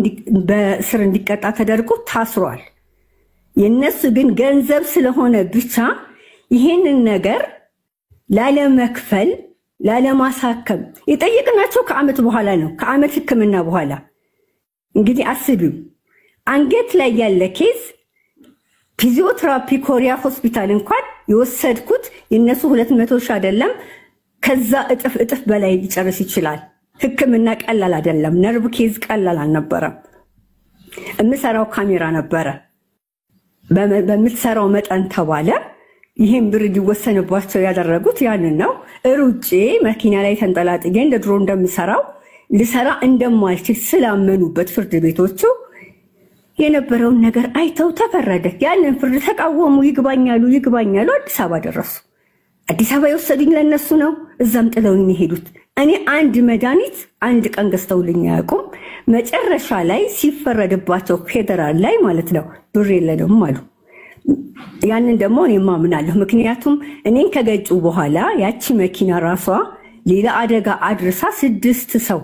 በእስር እንዲቀጣ ተደርጎ ታስሯል። የነሱ ግን ገንዘብ ስለሆነ ብቻ ይሄንን ነገር ላለመክፈል ላለማሳከም የጠየቅናቸው ከዓመት በኋላ ነው። ከዓመት ህክምና በኋላ እንግዲህ አስቢው አንገት ላይ ያለ ኬዝ ፊዚዮቴራፒ ኮሪያ ሆስፒታል እንኳን የወሰድኩት የነሱ 200 ሺህ አይደለም ከዛ እጥፍ በላይ ሊጨርስ ይችላል። ህክምና ቀላል አይደለም። ነርቭ ኬዝ ቀላል አልነበረም። እምሰራው ካሜራ ነበረ። በምትሰራው መጠን ተባለ። ይሄን ብር ሊወሰንባቸው ያደረጉት ያንን ነው። ሩጬ መኪና ላይ ተንጠላጥዬ እንደ ድሮ እንደምሰራው ልሰራ እንደማልችል ስላመኑበት ፍርድ ቤቶቹ የነበረውን ነገር አይተው ተፈረደ። ያንን ፍርድ ተቃወሙ። ይግባኛሉ አዲስ አበባ ደረሱ። አዲስ አበባ የወሰዱኝ ለነሱ ነው። እዛም ጥለውኝ ሄዱት። እኔ አንድ መድኃኒት አንድ ቀን ገዝተውልኝ አያውቁም። መጨረሻ ላይ ሲፈረድባቸው ፌደራል ላይ ማለት ነው ብር የለንም አሉ። ያንን ደግሞ እኔ ማምናለሁ። ምክንያቱም እኔን ከገጩ በኋላ ያቺ መኪና ራሷ ሌላ አደጋ አድርሳ 6 ሰው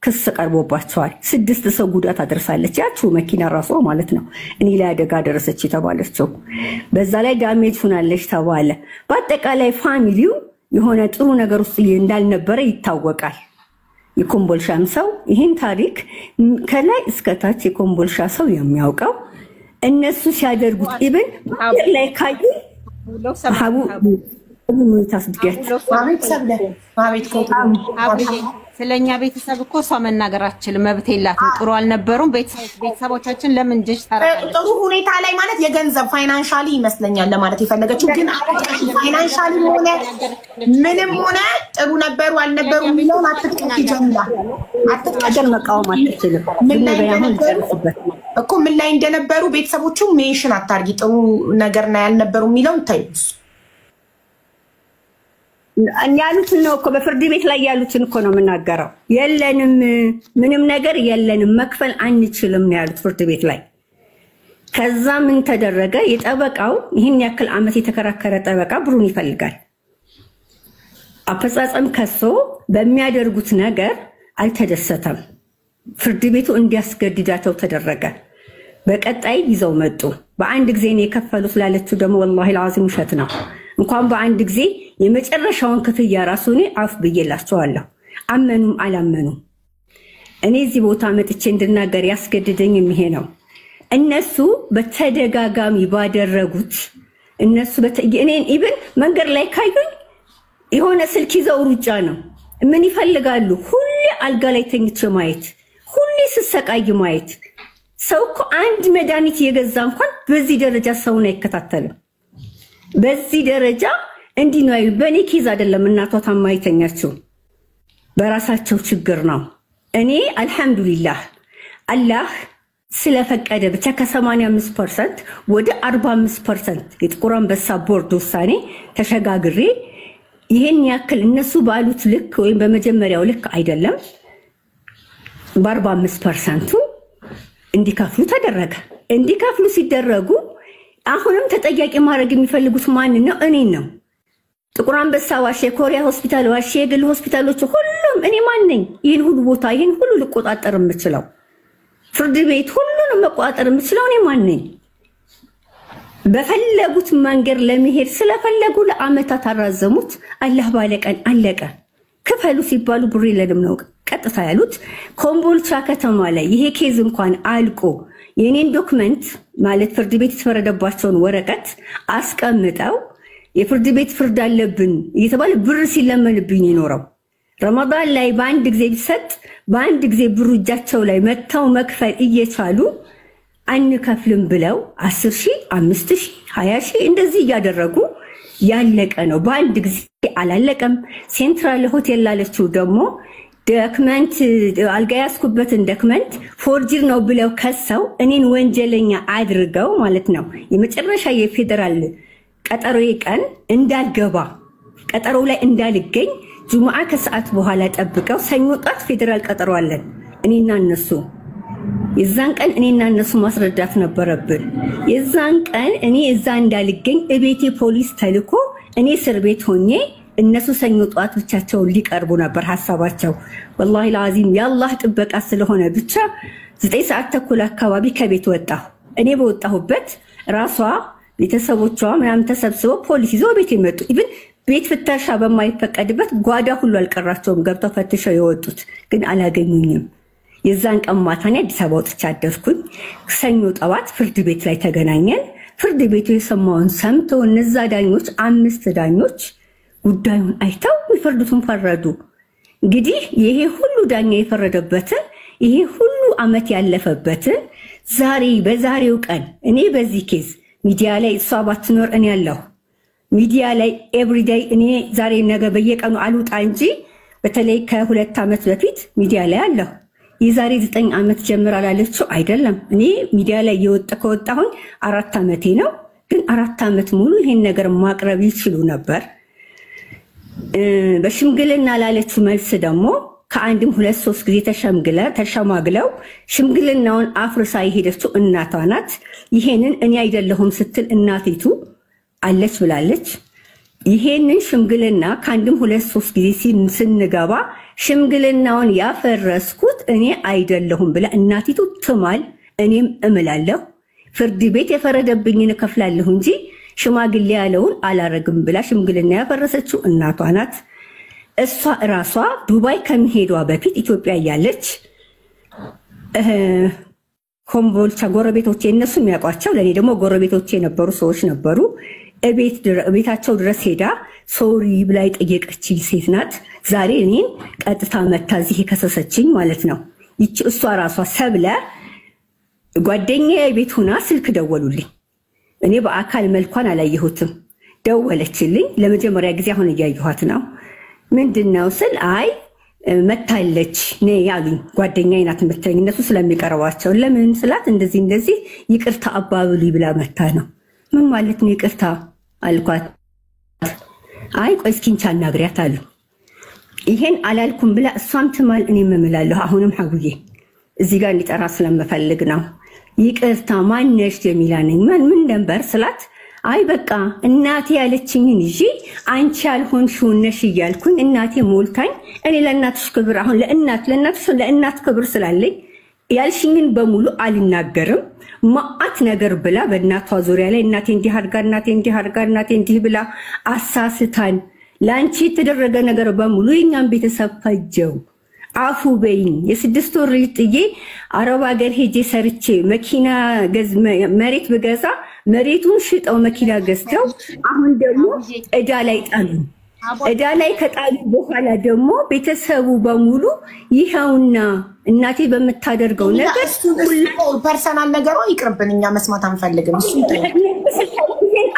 ክስ ቀርቦባቸዋል። 6 ሰው ጉዳት አድርሳለች ያቺው መኪና ራሷ ማለት ነው። እኔ ላይ አደጋ ደረሰች የተባለችው በዛ ላይ ዳሜጅ ሆናለች ተባለ። በአጠቃላይ ፋሚሊው የሆነ ጥሩ ነገር ውስጥ እንዳልነበረ ይታወቃል። የኮምቦልሻም ሰው ይሄን ታሪክ ከላይ እስከ ታች የኮምቦልሻ ሰው የሚያውቀው እነሱ ሲያደርጉት ኢብን ላይ ካዩ ሀቡ ስለኛ ቤተሰብ እኮ እሷ መናገር አትችልም፣ መብት የላትም። ጥሩ አልነበሩም ቤተሰቦቻችን። ለምን ጀሽ ታረጋለች? ጥሩ ሁኔታ ላይ ማለት የገንዘብ ፋይናንሻሊ ይመስለኛል ለማለት የፈለገችው። ግን ፋይናንሻሊ ሆነ ምንም ሆነ ጥሩ ነበሩ አልነበሩ የሚለውን አትጥቀሽ ይጀምራል። አትጥቀሽ መቃወም አትችልም። ምን ላይ እንደነበሩ ቤተሰቦቹ ሜንሽን አታርጊ። ጥሩ ነገር ነው ያልነበሩ የሚለውን ታዩስ ያሉትን ነው እኮ በፍርድ ቤት ላይ ያሉትን እኮ ነው የምናገረው። የለንም ምንም ነገር የለንም መክፈል አንችልም ነው ያሉት ፍርድ ቤት ላይ። ከዛ ምን ተደረገ? የጠበቃው ይህን ያክል ዓመት የተከራከረ ጠበቃ ብሩን ይፈልጋል። አፈጻጸም ከሶ በሚያደርጉት ነገር አልተደሰተም። ፍርድ ቤቱ እንዲያስገድዳቸው ተደረገ። በቀጣይ ይዘው መጡ። በአንድ ጊዜ ነው የከፈሉት ላለችው ደግሞ ወላሂ العظيم ውሸት ነው። እንኳን በአንድ ጊዜ የመጨረሻውን ክፍያ ራሱ እኔ አፍ ብዬላቸዋለሁ። አመኑም አላመኑም እኔ እዚህ ቦታ መጥቼ እንድናገር ያስገድደኝ ይሄ ነው። እነሱ በተደጋጋሚ ባደረጉት እነሱ እኔን ኢብን መንገድ ላይ ካዩኝ የሆነ ስልክ ይዘው ሩጫ ነው። ምን ይፈልጋሉ? ሁሌ አልጋ ላይ ተኝቼ ማየት፣ ሁሌ ስሰቃይ ማየት። ሰው እኮ አንድ መድኃኒት የገዛ እንኳን በዚህ ደረጃ ሰውን አይከታተልም። በዚህ ደረጃ እንዲህ ነው። በእኔ ኬዝ አይደለም እናቷ ታማይተኛቸው በራሳቸው ችግር ነው። እኔ አልহামዱሊላህ አላህ ስለፈቀደ ብቻ ከ85% ወደ 45% የጥቁር አንበሳ ቦርድ ውሳኔ ተሸጋግሬ ይሄን ያክል እነሱ ባሉት ልክ ወይም በመጀመሪያው ልክ አይደለም በ45% እንዲከፍሉ ተደረገ። እንዲከፍሉ ሲደረጉ አሁንም ተጠያቂ ማድረግ የሚፈልጉት ማን ነው? እኔን ነው። ጥቁር አንበሳ ዋሼ፣ ኮሪያ ሆስፒታል ዋሼ፣ የግል ሆስፒታሎች ሁሉም እኔ ማን ነኝ? ይሄን ሁሉ ቦታ ይሄን ሁሉ ልቆጣጠር የምችለው ፍርድ ቤት ሁሉንም መቆጣጠር የምችለው እኔ ማን ነኝ? በፈለጉት መንገድ ለመሄድ ስለፈለጉ ለአመታት አራዘሙት። አላህ ባለቀን አለቀ። ክፈሉ ሲባሉ ብር የለንም ነው ቀጥታ ያሉት ኮምቦልቻ ከተማ ላይ ይሄ ኬዝ እንኳን አልቆ የኔን ዶክመንት ማለት ፍርድ ቤት የተፈረደባቸውን ወረቀት አስቀምጠው የፍርድ ቤት ፍርድ አለብን እየተባለ ብር ሲለመንብኝ ይኖረው ረመዳን ላይ በአንድ ጊዜ ቢሰጥ በአንድ ጊዜ ብሩ እጃቸው ላይ መተው መክፈል እየቻሉ አንከፍልም ብለው 10,000 5,000 20,000 እንደዚህ እያደረጉ ያለቀ ነው። በአንድ ጊዜ አላለቀም። ሴንትራል ሆቴል ላለችው ደግሞ ዶክመንት አልጋ ያስኩበትን ዶክመንት ፎርጅር ነው ብለው ከሰው እኔን ወንጀለኛ አድርገው ማለት ነው። የመጨረሻ የፌደራል ቀጠሮዬ ቀን እንዳልገባ ቀጠሮው ላይ እንዳልገኝ ጁምዓ ከሰዓት በኋላ ጠብቀው ሰኞ ጧት ፌደራል ቀጠሮ አለን እኔና እነሱ። የዛን ቀን እኔና እነሱ ማስረዳት ነበረብን። የዛን ቀን እኔ እዛ እንዳልገኝ እቤቴ ፖሊስ ተልኮ እኔ እስር ቤት ሆኜ እነሱ ሰኞ ጧት ብቻቸውን ሊቀርቡ ነበር ሐሳባቸው። والله العظيم ያላህ ጥበቃ ስለሆነ ብቻ 9 ሰዓት ተኩል አካባቢ ከቤት ወጣሁ። እኔ በወጣሁበት ራሷ ቤተሰቦቿ ምናምን ተሰብስበው ፖሊስ ይዘው ቤት መጡ። ኢቭን ቤት ፍተሻ በማይፈቀድበት ጓዳ ሁሉ አልቀራቸውም ገብተው ፈትሸው የወጡት ግን አላገኙኝም። የዛን ቀን ማታ አዲስ አበባ ወጥቼ አደርኩኝ። ሰኞ ጠዋት ፍርድ ቤት ላይ ተገናኘን። ፍርድ ቤቱ የሰማውን ሰምተው እነዛ ዳኞች 5 ዳኞች ጉዳዩን አይተው ይፈርዱትን ፈረዱ። እንግዲህ ይሄ ሁሉ ዳኛ የፈረደበትን ይሄ ሁሉ አመት ያለፈበትን ዛሬ በዛሬው ቀን እኔ በዚህ ኬዝ ሚዲያ ላይ እሷ ባትኖር እኔ ያለሁ ሚዲያ ላይ ኤቭሪዴይ እኔ ዛሬ ነገ በየቀኑ አልውጣ እንጂ በተለይ ከ2 አመት በፊት ሚዲያ ላይ አለሁ። የዛሬ 9 አመት ጀምራ አላለችው አይደለም። እኔ ሚዲያ ላይ ከወጣሁኝ 4 አመቴ ነው። ግን 4 አመት ሙሉ ይሄን ነገር ማቅረብ ይችሉ ነበር። በሽምግልና ላለችው መልስ ደግሞ ከአንድም 2-3 ጊዜ ተሸማግለው ሽምግልናውን አፍርሳ የሄደችው እናቷ ናት። ይሄንን እኔ አይደለሁም ስትል እናቲቱ አለች ብላለች። ይሄንን ሽምግልና ከአንድም 2-3 ጊዜ ስንገባ ሽምግልናውን ያፈረስኩት እኔ አይደለሁም ብላ እናቲቱ ትማል፣ እኔም እምላለሁ። ፍርድ ቤት የፈረደብኝን እከፍላለሁ እንጂ ሽማግሌ ያለውን አላረግም ብላ ሽምግልና ያፈረሰችው እናቷ ናት። እሷ ራሷ ዱባይ ከመሄዷ በፊት ኢትዮጵያ ያለች ኮምቦልቻ ጎረቤቶቼ እነሱ የሚያውቋቸው ለኔ ደግሞ ጎረቤቶቼ የነበሩ ሰዎች ነበሩ። ቤታቸው ድረስ ሄዳ ሶሪ ብላ የጠየቀችኝ ሴት ናት። ዛሬ እኔን ቀጥታ መታ እዚህ ከሰሰችኝ ማለት ነው። ይቺ እሷ ራሷ ሰብለ ጓደኛዬ ቤት ሆና ስልክ ደወሉልኝ። እኔ በአካል መልኳን አላየሁትም። ደወለችልኝ። ለመጀመሪያ ጊዜ አሁን እያየኋት ነው። ምንድነው ስል አይ መታለች ነይ ያሉኝ። ጓደኛዬ ናት የምትለኝ እነሱ ስለሚቀርባቸው። ለምን ስላት እንደዚህ ይቅርታ አባብሉ ብላ መታ ነው። ምን ማለት ነው ይቅርታ አልኳት። አይ ቆይ እስኪ እንቻ አናግሪያት አሉ። ይሄን አላልኩም ብላ እሷም ትማል እኔም እምላለሁ። አሁንም ሐጉዬ እዚህ ጋር እንዲጠራ ስለምፈልግ ነው። ይቅርታ ማነሽ ጀሚላ ነኝ። ምን ነበር ስላት አይ በቃ እናቴ ያለችኝን ይዤ አንቺ ያልሆንሽውን ነሽ እያልኩኝ እናቴ ሞልታኝ እኔ ለእናትሽ ክብር አሁን ለእናት ክብር ስላለኝ ያልሽኝን በሙሉ አልናገርም ማአት ነገር ብላ በእናቷ ዙሪያ ላይ እናቴ እንዲህ አድርጋ እናቴ እንዲህ ብላ አሳስታን ላንቺ የተደረገ ነገር በሙሉ የኛን ቤተሰብ ፈጀው። አፉ በይኝ። የ6 ወር ልጅ ጥዬ አረብ ሀገር ሄጄ ሰርቼ መኪና መሬት ብገዛ መሬቱን ሽጠው መኪና ገዝተው አሁን ደግሞ እዳ ላይ ጣሉ። እዳ ላይ ከጣሉ በኋላ ደግሞ ቤተሰቡ በሙሉ ይሄውና እናቴ በመታደርገው ነገር ፐርሰናል ነገሩ ይቅርብን፣ እኛ መስማት አንፈልግም። እሱ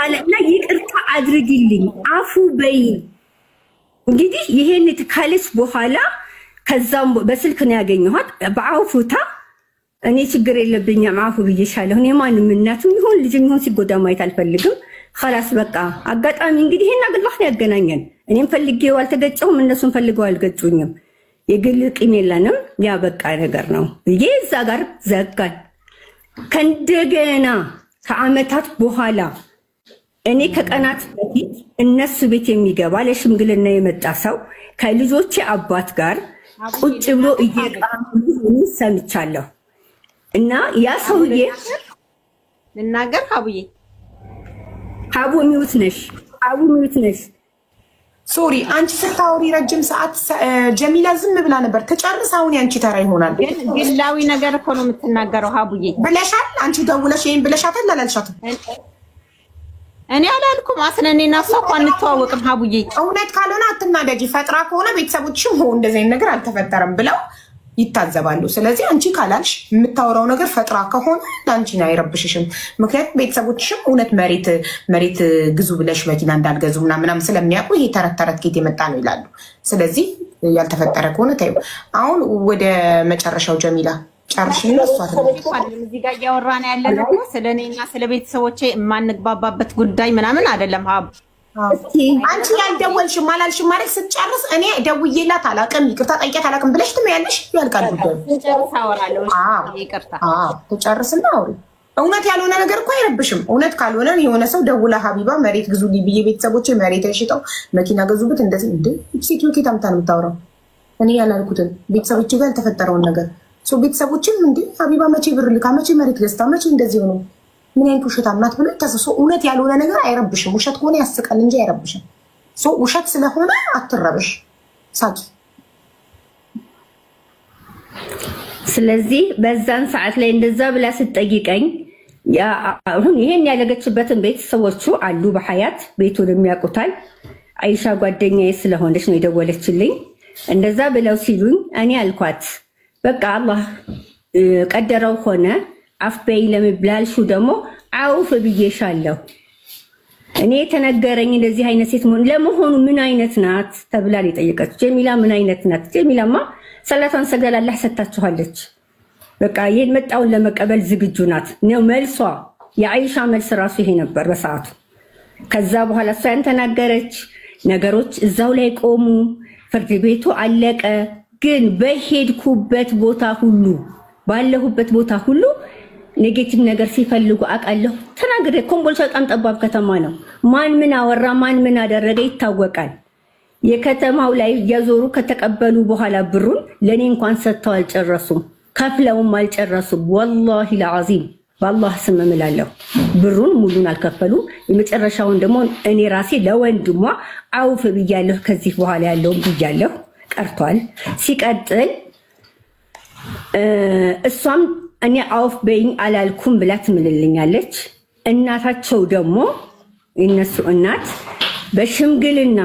አለና ይቅርታ አድርጊልኝ አፉ በይኝ። እንግዲህ ይሄን ካለች በኋላ ከዛም በስልክ ነው ያገኘኋት። በአውፉታ እኔ ችግር የለብኝም አፉ ብዬሻለሁ። እኔ ማንም እናትም ይሁን ልጅም ይሁን ሲጎዳ ማየት አልፈልግም። خلاص በቃ አጋጣሚ እንግዲህ እና ግላህ ነው ያገናኘን። እኔም ፈልጌው አልተገጨሁም፣ እነሱም ፈልገው አልገጩኝም። የግል ቂም የለንም፣ ያ በቃ ነገር ነው ብዬ እዛ ጋር ዘጋን። ከእንደገና ከዓመታት በኋላ እኔ ከቀናት በፊት እነሱ ቤት የሚገባ ለሽምግልና የመጣ ሰው ከልጆቼ አባት ጋር ቁጭ ብሎ እየቃሙ ሰምቻለሁ። እና ያ ሰውዬ ልናገር ሀቡ ሚውት ነሽ ሶሪ አንቺ ስታወሪ ረጅም ሰዓት ጀሚላ ዝም ብላ ነበር ተጨርስ አሁን ያንቺ ተራ ይሆናል ግላዊ ነገር እኮ ነው የምትናገረው ሀቡዬ ብለሻል አንቺ ደውለሽ ይሄን ብለሻታል አላልሻትም እኔ አላልኩም አስነኔና እሷ እኮ አንተዋወቅም ሀቡዬ እውነት ካልሆነ አትናደጂ ፈጥራ ከሆነ ቤተሰቦችሽም ሆ እንደዚህ ነገር አልተፈጠረም ብለው ይታዘባሉ ስለዚህ አንቺ ካላልሽ የምታወራው ነገር ፈጥራ ከሆነ አንቺ ነው አይረብሽሽም ምክንያቱም ቤተሰቦችሽም እውነት መሬት ግዙ ብለሽ መኪና እንዳልገዙ ምናምን ስለሚያውቁ ይሄ ተረት ጌት የመጣ ነው ይላሉ ስለዚህ ያልተፈጠረ ከሆነ ታዩ አሁን ወደ መጨረሻው ጀሚላ ጨርሽና እሷ እዚህ ጋር እያወራን ያለነው ስለኔና ስለቤተሰቦቼ የማንግባባበት ጉዳይ ምናምን አይደለም ሀቡ አንቺ ያልደወልሽም አላልሽም ማለት ስትጨርስ እኔ ደውዬላት አላውቅም ይቅርታ ጠይቄያት አላውቅም ብለሽ ትመያለሽ ያልቃል ጉዳዩ ጨርሳ አወራለሁ ይቅርታ ተጨርስና አውሪ እውነት ያልሆነ ነገር እኮ አይረብሽም እውነት ካልሆነ የሆነ ሰው ደውላ ሀቢባ መሬት ግዙልኝ ብዬ ቤተሰቦቼ መሬት ሽጠው መኪና ገዙበት እንደዚህ እንደ ሴትዮ ኬት አምታ ነው የምታወራው እኔ ያላልኩትን ቤተሰቦቼ ጋር ያልተፈጠረውን ነገር ሶ ቤተሰቦችም እንዴ ሀቢባ መቼ ብር ልካ መቼ መሬት ገዝታ መቼ እንደዚህ ሆኖ ምን አይነት ውሸት አምናት ብሎ ተሰሶ እውነት ያልሆነ ነገር አይረብሽም ውሸት ከሆነ ያስቃል እንጂ አይረብሽም ሶ ውሸት ስለሆነ አትረብሽ ሳቂ ስለዚህ በዛን ሰዓት ላይ እንደዛ ብላ ስትጠይቀኝ አሁን ይሄን ያለገችበትን ቤተሰቦቹ አሉ በሐያት ቤቱን የሚያውቁታል አይሻ ጓደኛዬ ስለሆነች ነው የደወለችልኝ እንደዛ ብለው ሲሉኝ እኔ አልኳት በቃ አላህ ቀደረው ሆነ አፍበይ ለምብላልሹ ደግሞ አውፍ ብዬሻለሁ እኔ ተነገረኝ እንደዚህ አይነት ሴት ለመሆኑ ምን አይነት ናት ተብላ የጠየቀች ጀሚላ ምን አይነት ናት ጀሚላማ ሰላቷን ሰግዳ አላህ ሰጣችኋለች በቃ ይሄን መጣውን ለመቀበል ዝግጁ ናት ነው መልሷ የአይሻ መልስ ራሱ ይሄ ነበር በሰዓቱ ከዛ በኋላ እሷ ተናገረች ነገሮች እዛው ላይ ቆሙ ፍርድ ቤቱ አለቀ ግን በሄድኩበት ቦታ ሁሉ ባለሁበት ቦታ ሁሉ ኔጌቲቭ ነገር ሲፈልጉ አቃለሁ ተናግሬ ኮምቦልቻ በጣም ጠባብ ከተማ ነው ማን ምን አወራ ማን ምን አደረገ ይታወቃል የከተማው ላይ ያዞሩ ከተቀበሉ በኋላ ብሩን ለኔ እንኳን ሰጥተው አልጨረሱም ከፍለውም አልጨረሱም ወላሂ ለዓዚም والله ስም እምላለሁ ብሩን ሙሉን አልከፈሉ የመጨረሻውን ደግሞ እኔ ራሴ ለወንድሟ አውፍ ብያለሁ ከዚህ በኋላ ያለው ብያለሁ ቀርቷል ሲቀጥል እሷም እኔ አውፍ በይኝ አላልኩም ብላ ትምልልኛለች እናታቸው ደግሞ እነሱ እናት በሽምግልና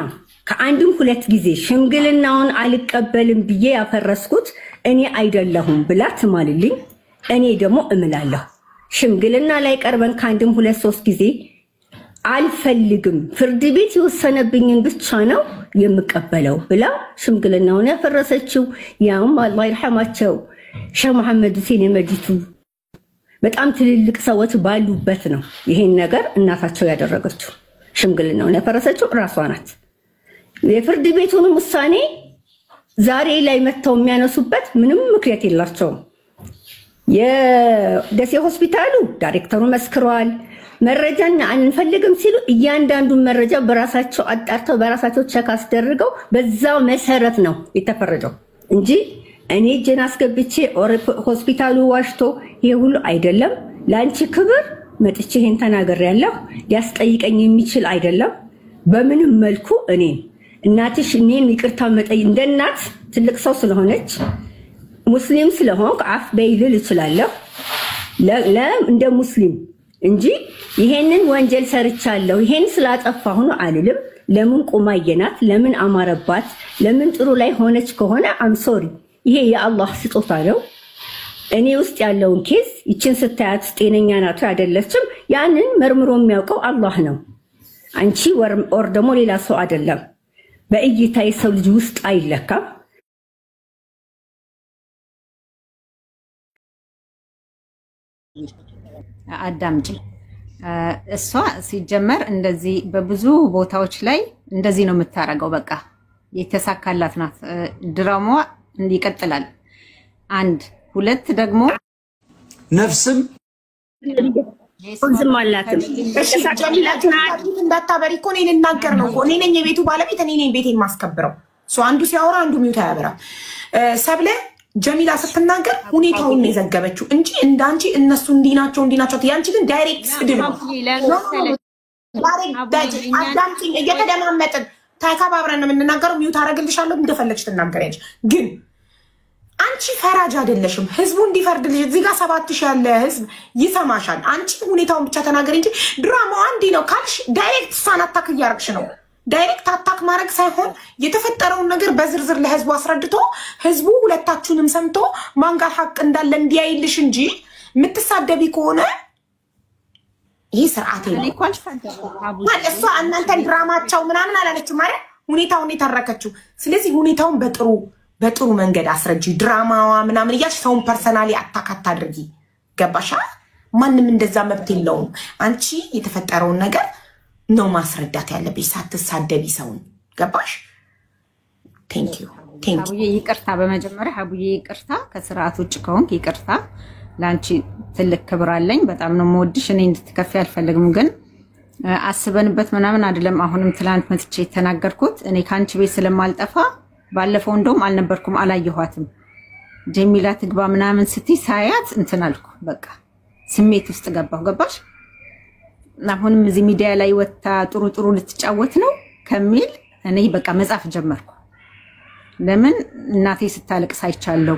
ከአንድም ሁለት ጊዜ ሽምግልናውን አልቀበልም ብዬ ያፈረስኩት እኔ አይደለሁም ብላ ትማልልኝ እኔ ደግሞ እምላለሁ ሽምግልና ላይ ቀርበን ከአንድም ሁለት ሶስት ጊዜ አልፈልግም ፍርድ ቤት የወሰነብኝን ብቻ ነው የምቀበለው ብላ ሽምግልናውን ያፈረሰችው ያውም አላህ ይርሐማቸው ሼህ መሐመድ ሁሴን የመዲቱ በጣም ትልልቅ ሰዎች ባሉበት ነው ይሄን ነገር እናታቸው ያደረገችው ሽምግልናውን ያፈረሰችው ራሷ ናት የፍርድ ቤቱን ውሳኔ ዛሬ ላይ መተው የሚያነሱበት ምንም ምክንያት የላቸውም የደሴ ሆስፒታሉ ዳይሬክተሩ መስክሯል መረጃና አንፈልግም ሲሉ እያንዳንዱ መረጃ በራሳቸው አጣርተው በራሳቸው ቸክ አስደርገው በዛው መሰረት ነው የተፈረጀው እንጂ እኔ ጀና አስገብቼ ሆስፒታሉ ዋሽቶ ይሄ ሁሉ አይደለም ላንቺ ክብር መጥቼ ይሄን ተናገር ያለው ያስጠይቀኝ የሚችል አይደለም በምንም መልኩ እኔ እናትሽ እኔን ይቅርታ መጠይ እንደናት ትልቅ ሰው ስለሆነች ሙስሊም ስለሆንኩ አፍ በይልል እችላለሁ እንደ ሙስሊም እንጂ ይሄንን ወንጀል ሰርቻለሁ ይሄን ስላጠፋሁ ነው አልልም ለምን ቁማየናት ለምን አማረባት ለምን ጥሩ ላይ ሆነች ከሆነ አም ሶሪ ይሄ የአላህ ስጦታ ነው እኔ ውስጥ ያለውን ኬስ ይችን ስታያት ጤነኛ ናት አይደለችም ያንን መርምሮ የሚያውቀው አላህ ነው አንቺ ወር ደግሞ ሌላ ሰው አይደለም በእይታ የሰው ልጅ ውስጥ አይለካም አዳምጪ እሷ ሲጀመር እንደዚህ በብዙ ቦታዎች ላይ እንደዚህ ነው የምታረገው በቃ የተሳካላት ናት ድራማዋ እንዲቀጥላል አንድ ሁለት ደግሞ ነፍስም ዝም አላትም እሺ ጀሚላችን እንዳታበሪ እኮ እኔ ልናገር ነው እኮ እኔ ነኝ የቤቱ ባለቤት እኔ ነኝ ቤቴን ማስከብረው ሶ አንዱ ሲያወራ አንዱ ሚውት ያበራ ሰብለ ጀሚላ ስትናገር ሁኔታውን ነው የዘገበችው እንጂ እንዳንቺ እነሱ እንዲናቸው ያንቺ ግን ዳይሬክት ስድብ ነው አዳምጪኝ እየተደማመጥን ተከባብረን የምንናገረው። ሚውት አደርግልሻለሁ እንደፈለግሽ ትናገሪያለሽ። ግን አንቺ ፈራጅ አይደለሽም። ህዝቡ እንዲፈርድልሽ እዚህ ጋር 7000 ያለ ህዝብ ይሰማሻል። አንቺ ሁኔታውን ብቻ ተናገሪ እንጂ ድራማው አንዲ ነው ካልሽ ዳይሬክት እሷን አታክ እያደረግሽ ነው። ዳይሬክት አታክ ማድረግ ሳይሆን የተፈጠረውን ነገር በዝርዝር ለህዝቡ አስረድቶ ህዝቡ ሁለታችሁንም ሰምቶ ማን ጋር ሀቅ እንዳለ እንዲያይልሽ እንጂ የምትሳደቢ ከሆነ ይሄ ስርዓት ነው። እሷ እናንተን ድራማቸው ምናምን አላለችም ማለት ሁኔታውን የተረከችው። ስለዚህ ሁኔታውን በጥሩ መንገድ አስረጂ። ድራማዋ ምናምን እያልሽ ሰውን ፐርሰናሊ አታካታ አድርጊ። ገባሻ? ማንም እንደዛ መብት የለውም። አንቺ የተፈጠረውን ነገር ነው ማስረዳት ያለብሽ ሳትሳደቢ ሰውን። ገባሽ? ቴንክ ዩ ሀቡዬ ይቅርታ። በመጀመሪያ ሀቡዬ ይቅርታ፣ ከስርዓት ውጭ ከሆንክ ይቅርታ። ለአንቺ ትልቅ ክብር አለኝ። በጣም ነው የምወድሽ። እኔ እንድትከፊ አልፈልግም፣ ግን አስበንበት ምናምን አይደለም። አሁንም ትላንት መጥቼ የተናገርኩት እኔ ከአንቺ ቤት ስለማልጠፋ ባለፈው እንደውም አልነበርኩም፣ አላየኋትም። ጀሚላ ትግባ ምናምን ስትይ ሳያት እንትን አልኩ። በቃ ስሜት ውስጥ ገባሁ። ገባሽ? አሁንም እዚህ ሚዲያ ላይ ወጣ ጥሩ ልትጫወት ነው ከሚል እኔ በቃ መጻፍ ጀመርኩ። ለምን እናቴ ስታለቅስ አይቻለሁ።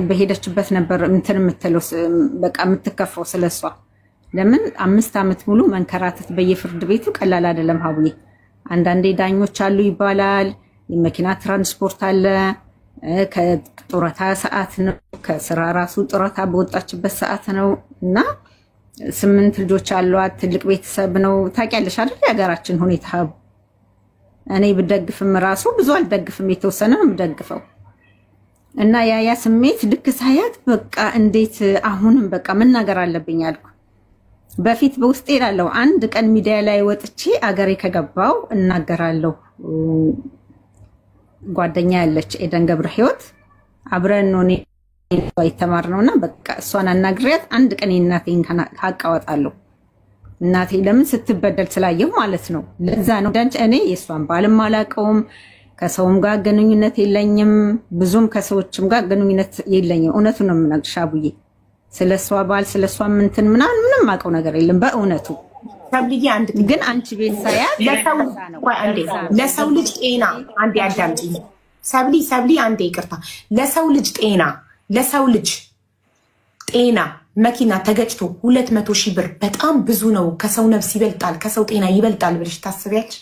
በሄደችበት ነበር እንትን የምትለው በቃ የምትከፋው ስለሷ። ለምን 5 ዓመት ሙሉ መንከራተት በየፍርድ ቤቱ ቀላል አይደለም ሀቡዬ። አንዳንዴ ዳኞች አሉ ይባላል፣ የመኪና ትራንስፖርት አለ፣ ከጡረታ ሰዓት ነው፣ ከስራ ራሱ ጡረታ በወጣችበት ሰዓት ነው። እና 8 ልጆች አሏት፣ ትልቅ ቤተሰብ ነው። ታውቂያለሽ አይደል የሀገራችን ሁኔታ። እኔ ብደግፍም ራሱ ብዙ አልደግፍም፣ የተወሰነ ነው የምደግፈው። እና ያ ስሜት ልክ ሳያት በቃ እንዴት አሁንም በቃ መናገር አለብኝ አልኩ። በፊት በውስጤ እላለሁ አንድ ቀን ሚዲያ ላይ ወጥቼ አገሬ ከገባው እናገራለሁ። ጓደኛ ያለች ኤደን ገብረ ህይወት አብረን ነው የተማርነውና በቃ እሷን አናግሪያት አንድ ቀን የእናቴን ሀቅ አወጣለሁ። እናቴ ለምን ስትበደል ስላየሁ ማለት ነው። ለዛ ነው ዳንጭ እኔ የእሷን ባልም አላውቀውም፣ ከሰውም ጋር ግንኙነት የለኝም፣ ብዙም ከሰዎችም ጋር ግንኙነት የለኝም። እውነቱን ነው የምነግርሽ አቡዬ። ስለሷ ባል ስለሷ ምንትን ምንም አውቀው ነገር የለም በእውነቱ። ግን አንቺ ቤት ሳያት ለሰው ልጅ ጤና አንዴ አዳምጪኝ ሰብሊ አንዴ ይቅርታ። ለሰው ልጅ ጤና መኪና ተገጭቶ 200,000 ብር በጣም ብዙ ነው። ከሰው ነፍስ ይበልጣል፣ ከሰው ጤና ይበልጣል ብለሽ ታስቢያለሽ?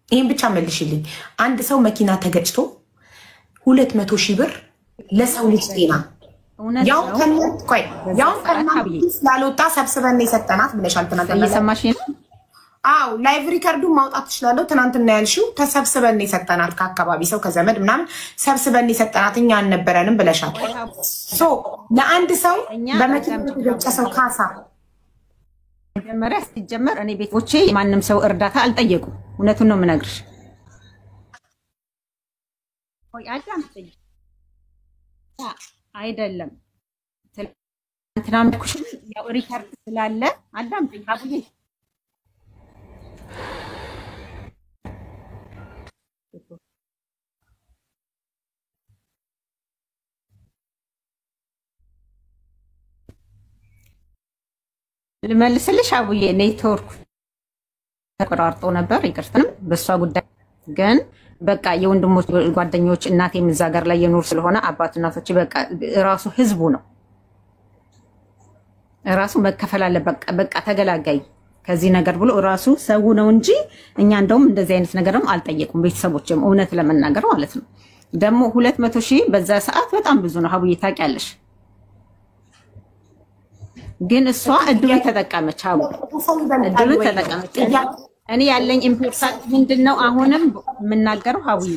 ይሄን ብቻ መልሽልኝ። አንድ ሰው መኪና ተገጭቶ 200,000 ብር ለሰው ልጅ ጤና ያው ከመት ስላልወጣ ሰብስበን የሰጠናት ብለሻል። እየሰማሽ ነው? አዎ ላይቭ ሪከርዱን ማውጣት ትችላለሁ። ትናንትና ያልሽው ተሰብስበን የሰጠናት ከአካባቢ ሰው ከዘመድ ምናምን ሰብስበን የሰጠናት እኛ አልነበረንም ብለሻል። ለአንድ ሰው በመኪና የተገጨ ሰው ካሳ መጀመሪያ ስትጀመር እኔ ቤቶቼ ማንም ሰው እርዳታ አልጠየቁም። እውነቱን ነው የምነግርሽ። አይደለም ትናንትናም ኩሽን ያው ሪከርድ ስላለ አዳምጪኝ አቡዬ። ልመልስልሽ አቡዬ። ኔትወርክ ተቆራርጦ ነበር፣ ይቅርታም በሷ ጉዳይ ግን በቃ የወንድሞች ጓደኞች እናቴም እዛ ሀገር ላይ የኖር ስለሆነ አባት እናቶች በቃ ራሱ ህዝቡ ነው ራሱ መከፈል አለ። በቃ ተገላጋይ ከዚህ ነገር ብሎ ራሱ ሰው ነው እንጂ እኛ እንደውም እንደዚህ አይነት ነገርም አልጠየቁም ቤተሰቦችም፣ እውነት ለመናገር ማለት ነው። ደግሞ 200,000 በዛ ሰዓት በጣም ብዙ ነው ሀቡዬ ታውቂያለሽ። ግን እሷ እድሉን ተጠቀመች። አቡ እድሉን ተጠቀመች። እኔ ያለኝ ኢምፖርታንት ምንድነው አሁንም የምናገረው ሀቡዬ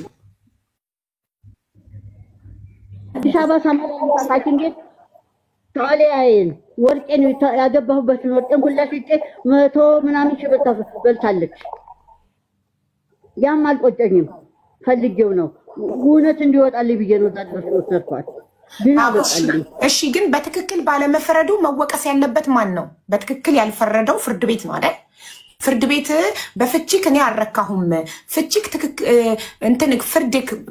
አዲስ አበባ ሳማራ ታኪን ቤት ታሊያይን ወርቄን ያገባሁበትን ወርቄን ሁላ ሽጬ 100 ምናምን ሺህ ብር በልታለች። ያም አልቆጨኝም፣ ፈልጌው ነው እውነት እንዲወጣልኝ ብዬ ነው ዛድረስኳት። እሺ ግን በትክክል ባለመፈረዱ መወቀስ ያለበት ማን ነው? በትክክል ያልፈረደው ፍርድ ቤት ነው አይደል? ፍርድ ቤት በፍቺክ እኔ አልረካሁም፣ ፍቺክ እንትን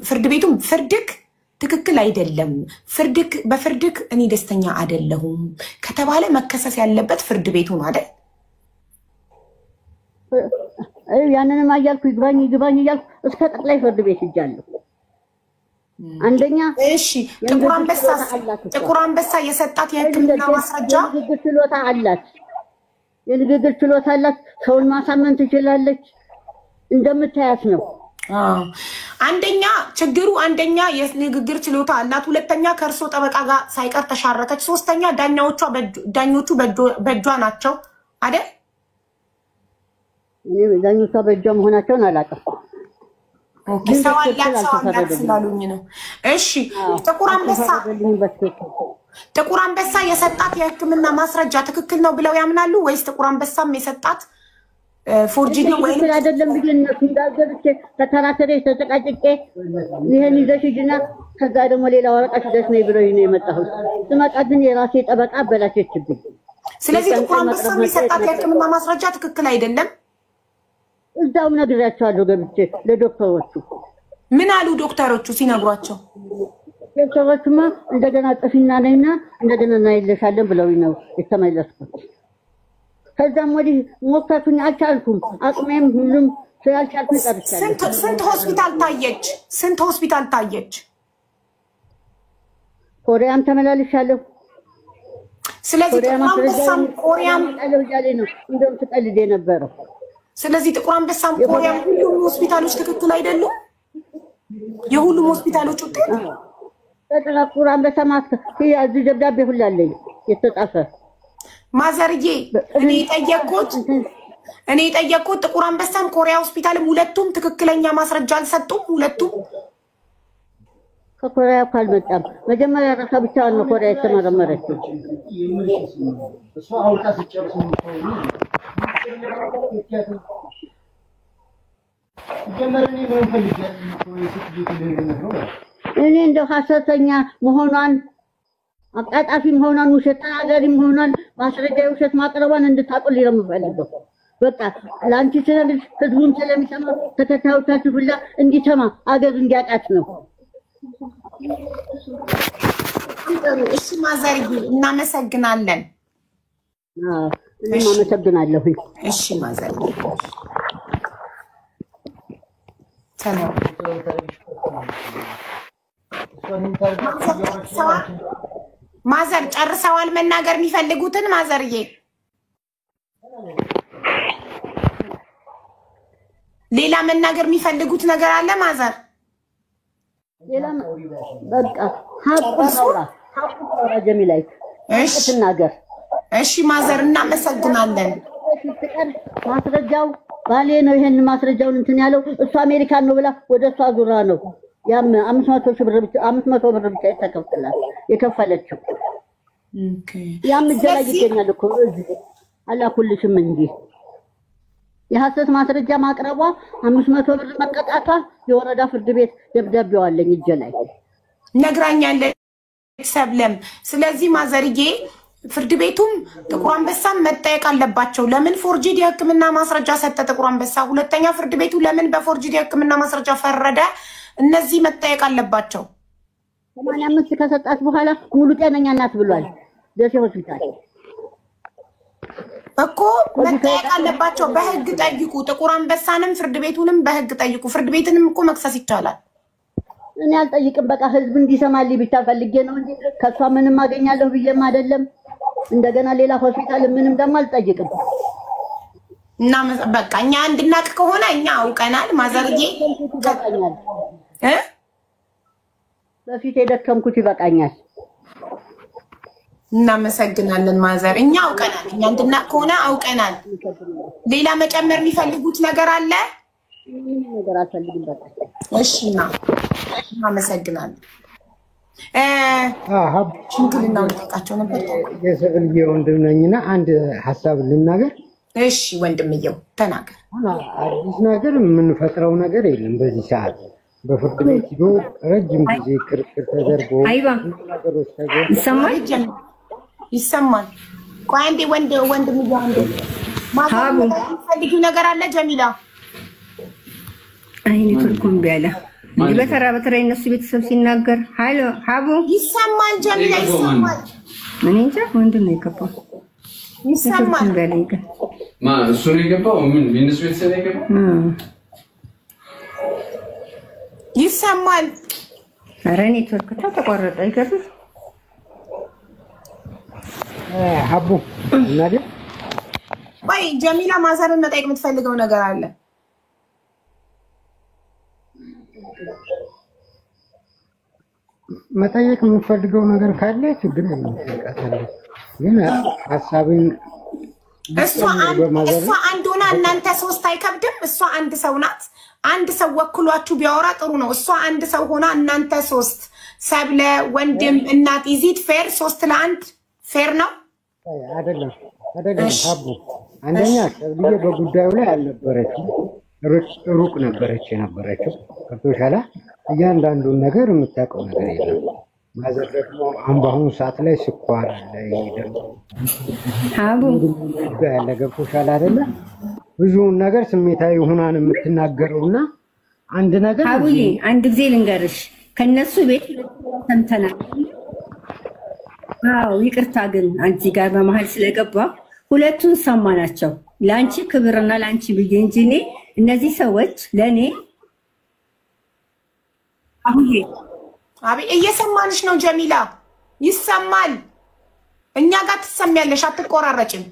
ፍርድ ቤቱም ፍርድክ ትክክል አይደለም፣ በፍርድክ እኔ ደስተኛ አይደለሁም ከተባለ መከሰስ ያለበት ፍርድ ቤቱ ነው አይደል? ያንንም አያልኩ ይግባኝ እያልኩ እስከ ጠቅላይ ፍርድ ቤት ሄጃለሁ። አንደኛ እሺ ጥቁር አንበሳ የሰጣት የሕክምና ማስረጃ የንግግር ችሎታ አላት። ሰውን ማሳመን ትችላለች። እንደምታያት ነው። አንደኛ የንግግር ችሎታ አላት። ሁለተኛ ከእርሶ ጠበቃ ጋር ሳይቀር ተሻረከች። ሶስተኛ ዳኞቹ በእጇ ናቸው አይደል? ዳኞቿ በእጇ መሆናቸውን አላውቅም። ሰው አላት ስላሉኝ ነው። እሺ ጥቁር አንበሳ የሰጣት የሕክምና ማስረጃ ትክክል ነው ብለው ያምናሉ ወይስ ጥቁር አንበሳም የሰጣት ፎርጂድ ነው ወይ አይደለም? ቢገነቱ እንዳገርቼ ተከራከሬ ተጨቃጭቄ ይሄን ይዘሽ ሂጂና ከዛ ደግሞ ሌላ ወረቀት ይዘሽ ነው ብለውኝ ነው የመጣሁት። ስመጣ ግን የራሴ ጠበቃ አበላሸችብኝ። ስለዚህ ጥቁር አንበሳ የሰጣት የሕክምና ማስረጃ ትክክል አይደለም። እዛው ነግሬያቸዋለሁ ገብቼ ለዶክተሮቹ። ምን አሉ ዶክተሮቹ ሲነግሯቸው? ዶክተሮቹማ እንደገና ጥፊና ነይና እንደገና እናይልሻለን ብለውኝ ነው የተመለስኩት። ከዛም ወዲህ ሞከርኩኝ፣ አልቻልኩም። አቅሜም ሁሉም ስላልቻልኩ ቀርቻለሁ። ስንት ሆስፒታል ታየች? ኮሪያም ተመላልሻለሁ። ስለዚህ ጥቁር አንበሳም ኮሪያም ነው እንደውም ትቀልድ የነበረው። ስለዚህ ጥቁር አንበሳም ኮሪያም ሁሉም ሆስፒታሎች ትክክል አይደሉም። የሁሉም ሆስፒታሎች ውጤት ጥቁር አንበሳ እዚህ ደብዳቤ ሁሉ አለኝ የተጻፈ። ማዘርዬ እኔ የጠየቅኩት ጥቁር አንበሳም ኮሪያ ሆስፒታልም ሁለቱም ትክክለኛ ማስረጃ አልሰጡም። ሁለቱም ከኮሪያ ካልመጣም መጀመሪያ ራሷ ብቻዋን ነው ኮሪያ የተመረመረችው። እኔ እንደው ሐሰተኛ መሆኗን አቃጣፊ መሆኗን ውሸት ተናጋሪ መሆኗን ማስረጃ ውሸት ማቅረቧን እንድታቆልኝ ነው የምፈልገው። በቃ ለአንቺ ስለልጅ ህዝቡን ስለሚሰማ ተከታዮቻችሁ ሁላ እንዲሰማ አገር እንዲያውቃት ነው። እሺ ማዘርዬ እናመሰግናለን። አመሰግናለሁ። እሺ ማዘርዬ ማዘር ጨርሰዋል መናገር የሚፈልጉትን? ማዘርዬ ሌላ መናገር የሚፈልጉት ነገር አለ? ማዘር ሌላ በቃ ሀቁራ ጀሚላይ ትናገር። እሺ ማዘር እናመሰግናለን። ማስረጃው ባሌ ነው ይሄን ማስረጃውን እንትን ያለው እሱ አሜሪካን ነው ብላ ወደ እሷ ዙራ ነው ያም 500 ብር ብቻ የከፈለችው። ያም እጀላ ይገኛል እኮ እዚህ አላኩልሽም እንጂ የሐሰት ማስረጃ ማቅረቧ 500 ብር መቀጣቷ የወረዳ ፍርድ ቤት ደብዳቤው አለኝ እጄ ላይ ነግራኛለች ሰብለም። ስለዚህ ማዘርዬ ፍርድ ቤቱም ጥቁር አንበሳም መጠየቅ አለባቸው። ለምን ፎርጂድ የሕክምና ማስረጃ ሰጠ ጥቁር አንበሳ? ሁለተኛ ፍርድ ቤቱ ለምን በፎርጂድ የሕክምና ማስረጃ ፈረደ? እነዚህ መጠየቅ አለባቸው። 85 ከሰጣት በኋላ ሙሉ ጤነኛ ናት ብሏል ደሴ ሆስፒታል እኮ። መጠየቅ አለባቸው። በህግ ጠይቁ። ጥቁር አንበሳንም ፍርድ ቤቱንም በህግ ጠይቁ። ፍርድ ቤትንም እኮ መክሰስ ይቻላል። እኔ አልጠይቅም። በቃ ህዝብ እንዲሰማልኝ ብቻ ፈልጌ ነው እንጂ ከሷ ምንም አገኛለሁ ብዬም አይደለም። እንደገና ሌላ ሆስፒታል ምንም ደግሞ አልጠይቅም። እና በቃ እኛ እንድናቅ ከሆነ እኛ አውቀናል። ማዘርዬ ይበቃኛል። በፊት የደከምኩት ይበቃኛል። እናመሰግናለን ማዘር። እኛ አውቀናል። እኛ እንድናቅ ከሆነ አውቀናል። ሌላ መጨመር የሚፈልጉት ነገር አለ? ነገር አልፈልግም። በቃ እሺ እናመሰግናለን። ሽምግልናውን ጠይቃቸው ነበር። የሰብልዬ ወንድም ነኝና አንድ ሀሳብ ልናገር። እሺ ወንድምየው ተናገር። አዲስ ነገር የምንፈጥረው ነገር የለም። በዚህ ሰዓት በፍርድ ቤት ሂዶ ረጅም ጊዜ ክርክር ተደርጎ ነገሮች ይሰማል። ቆይ አንዴ ወንድምየው አንዴ ማፈልጊው ነገር አለ ጀሚላ? አይኔ ትርኩም ቢያለ በተራ የነሱ ቤተሰብ ሲናገር ሀቡ ይሰማል። ጀሚላ ይሰማል። ምን እንጃ ወንድም ነው የገባው። ይሰማል ማን እሱ ነው የገባው? ምን ቢንስ ቤተሰብ የገባው? ይሰማል። ኧረ ኔትወርክ ተቋረጠ። ይገርም ሀቡ እናዴ ወይ ጀሚላ ማዘርን መጠየቅ የምትፈልገው ነገር አለ? መጠየቅ የምትፈልገው ነገር ካለ ችግር የለም። ግን ሐሳብን እሷ አንድ ሆና እናንተ ሶስት አይከብድም? እሷ አንድ ሰው ናት። አንድ ሰው ወክሏችሁ ቢያወራ ጥሩ ነው። እሷ አንድ ሰው ሆና እናንተ ሶስት ሰብለ፣ ወንድም፣ እናት ኢዚት ፌር 3-1 ፌር ነው አይደለም? ሀቡ አንደኛ ሰብልዬ በጉዳዩ ላይ አልነበረችም፣ ሩቅ ነበረች የነበረችው። ገብቶሻል? እያንዳንዱን ነገር የምታውቀው ነገር የለም። ማዘር ደግሞ አሁን በአሁኑ ሰዓት ላይ ስኳር አለ፣ ሀቡ ያለ ገብቶሻል አይደለ? ብዙውን ነገር ስሜታዊ ሆናን የምትናገረውና አንድ ነገር ሀቡዬ አንድ ጊዜ ልንገርሽ፣ ከነሱ ቤት ሰምተናል። አዎ ይቅርታ ግን አንቺ ጋር በመሀል ስለገባ ሁለቱን ሰማናቸው። ለአንቺ ክብርና ለአንቺ ብዬ እንጂ እኔ እነዚህ ሰዎች ለእኔ አሁን አቤት እየሰማንሽ ነው ጀሚላ፣ ይሰማል። እኛ ጋር ትሰሚያለሽ፣ አትቆራረጭም።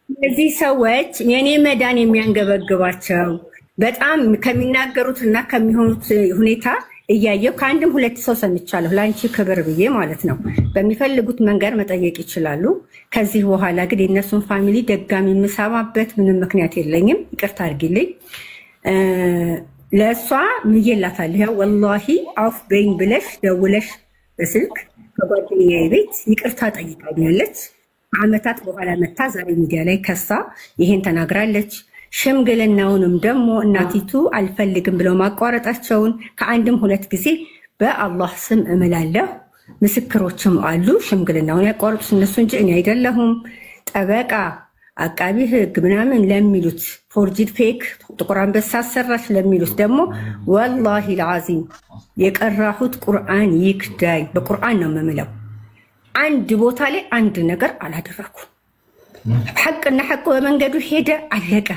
እነዚህ ሰዎች የኔ መዳን የሚያንገበግባቸው በጣም ከሚናገሩት እና ከሚሆኑት ሁኔታ እያየው ከአንድም ሁለት ሰው ሰምቻለሁ። ለአንቺ ክብር ብዬ ማለት ነው። በሚፈልጉት መንገድ መጠየቅ ይችላሉ። ከዚህ በኋላ ግን የእነሱን ፋሚሊ ደጋሚ የምሰማበት ምንም ምክንያት የለኝም። ይቅርታ አድርጊልኝ። ለእሷ ምዬላታለሁ። ያው ወላሂ አፍ በይኝ ብለሽ ደውለሽ በስልክ ከጓደኛዬ ቤት ይቅርታ ጠይቃኛለች። ከዓመታት በኋላ መታ ዛሬ ሚዲያ ላይ ከሳ ይሄን ተናግራለች። ሽምግልናውንም ደግሞ እናቲቱ አልፈልግም ብለው ማቋረጣቸውን ከአንድም ሁለት ጊዜ በአላህ ስም እምላለሁ። ምስክሮችም አሉ። ሽምግልናውን ያቋረጡት እነሱ እንጂ እኔ አይደለሁም። ጠበቃ አቃቢ ህግ ምናምን ለሚሉት ፎርጂድ ፌክ ጥቁር አንበሳ አሰራች ለሚሉት ደግሞ ወላሂ ልዓዚም የቀራሁት ቁርአን ይክዳይ። በቁርአን ነው የምምለው። አንድ ቦታ ላይ አንድ ነገር አላደረኩም። ሐቅና ሐቅ በመንገዱ ሄደ፣ አለቀ።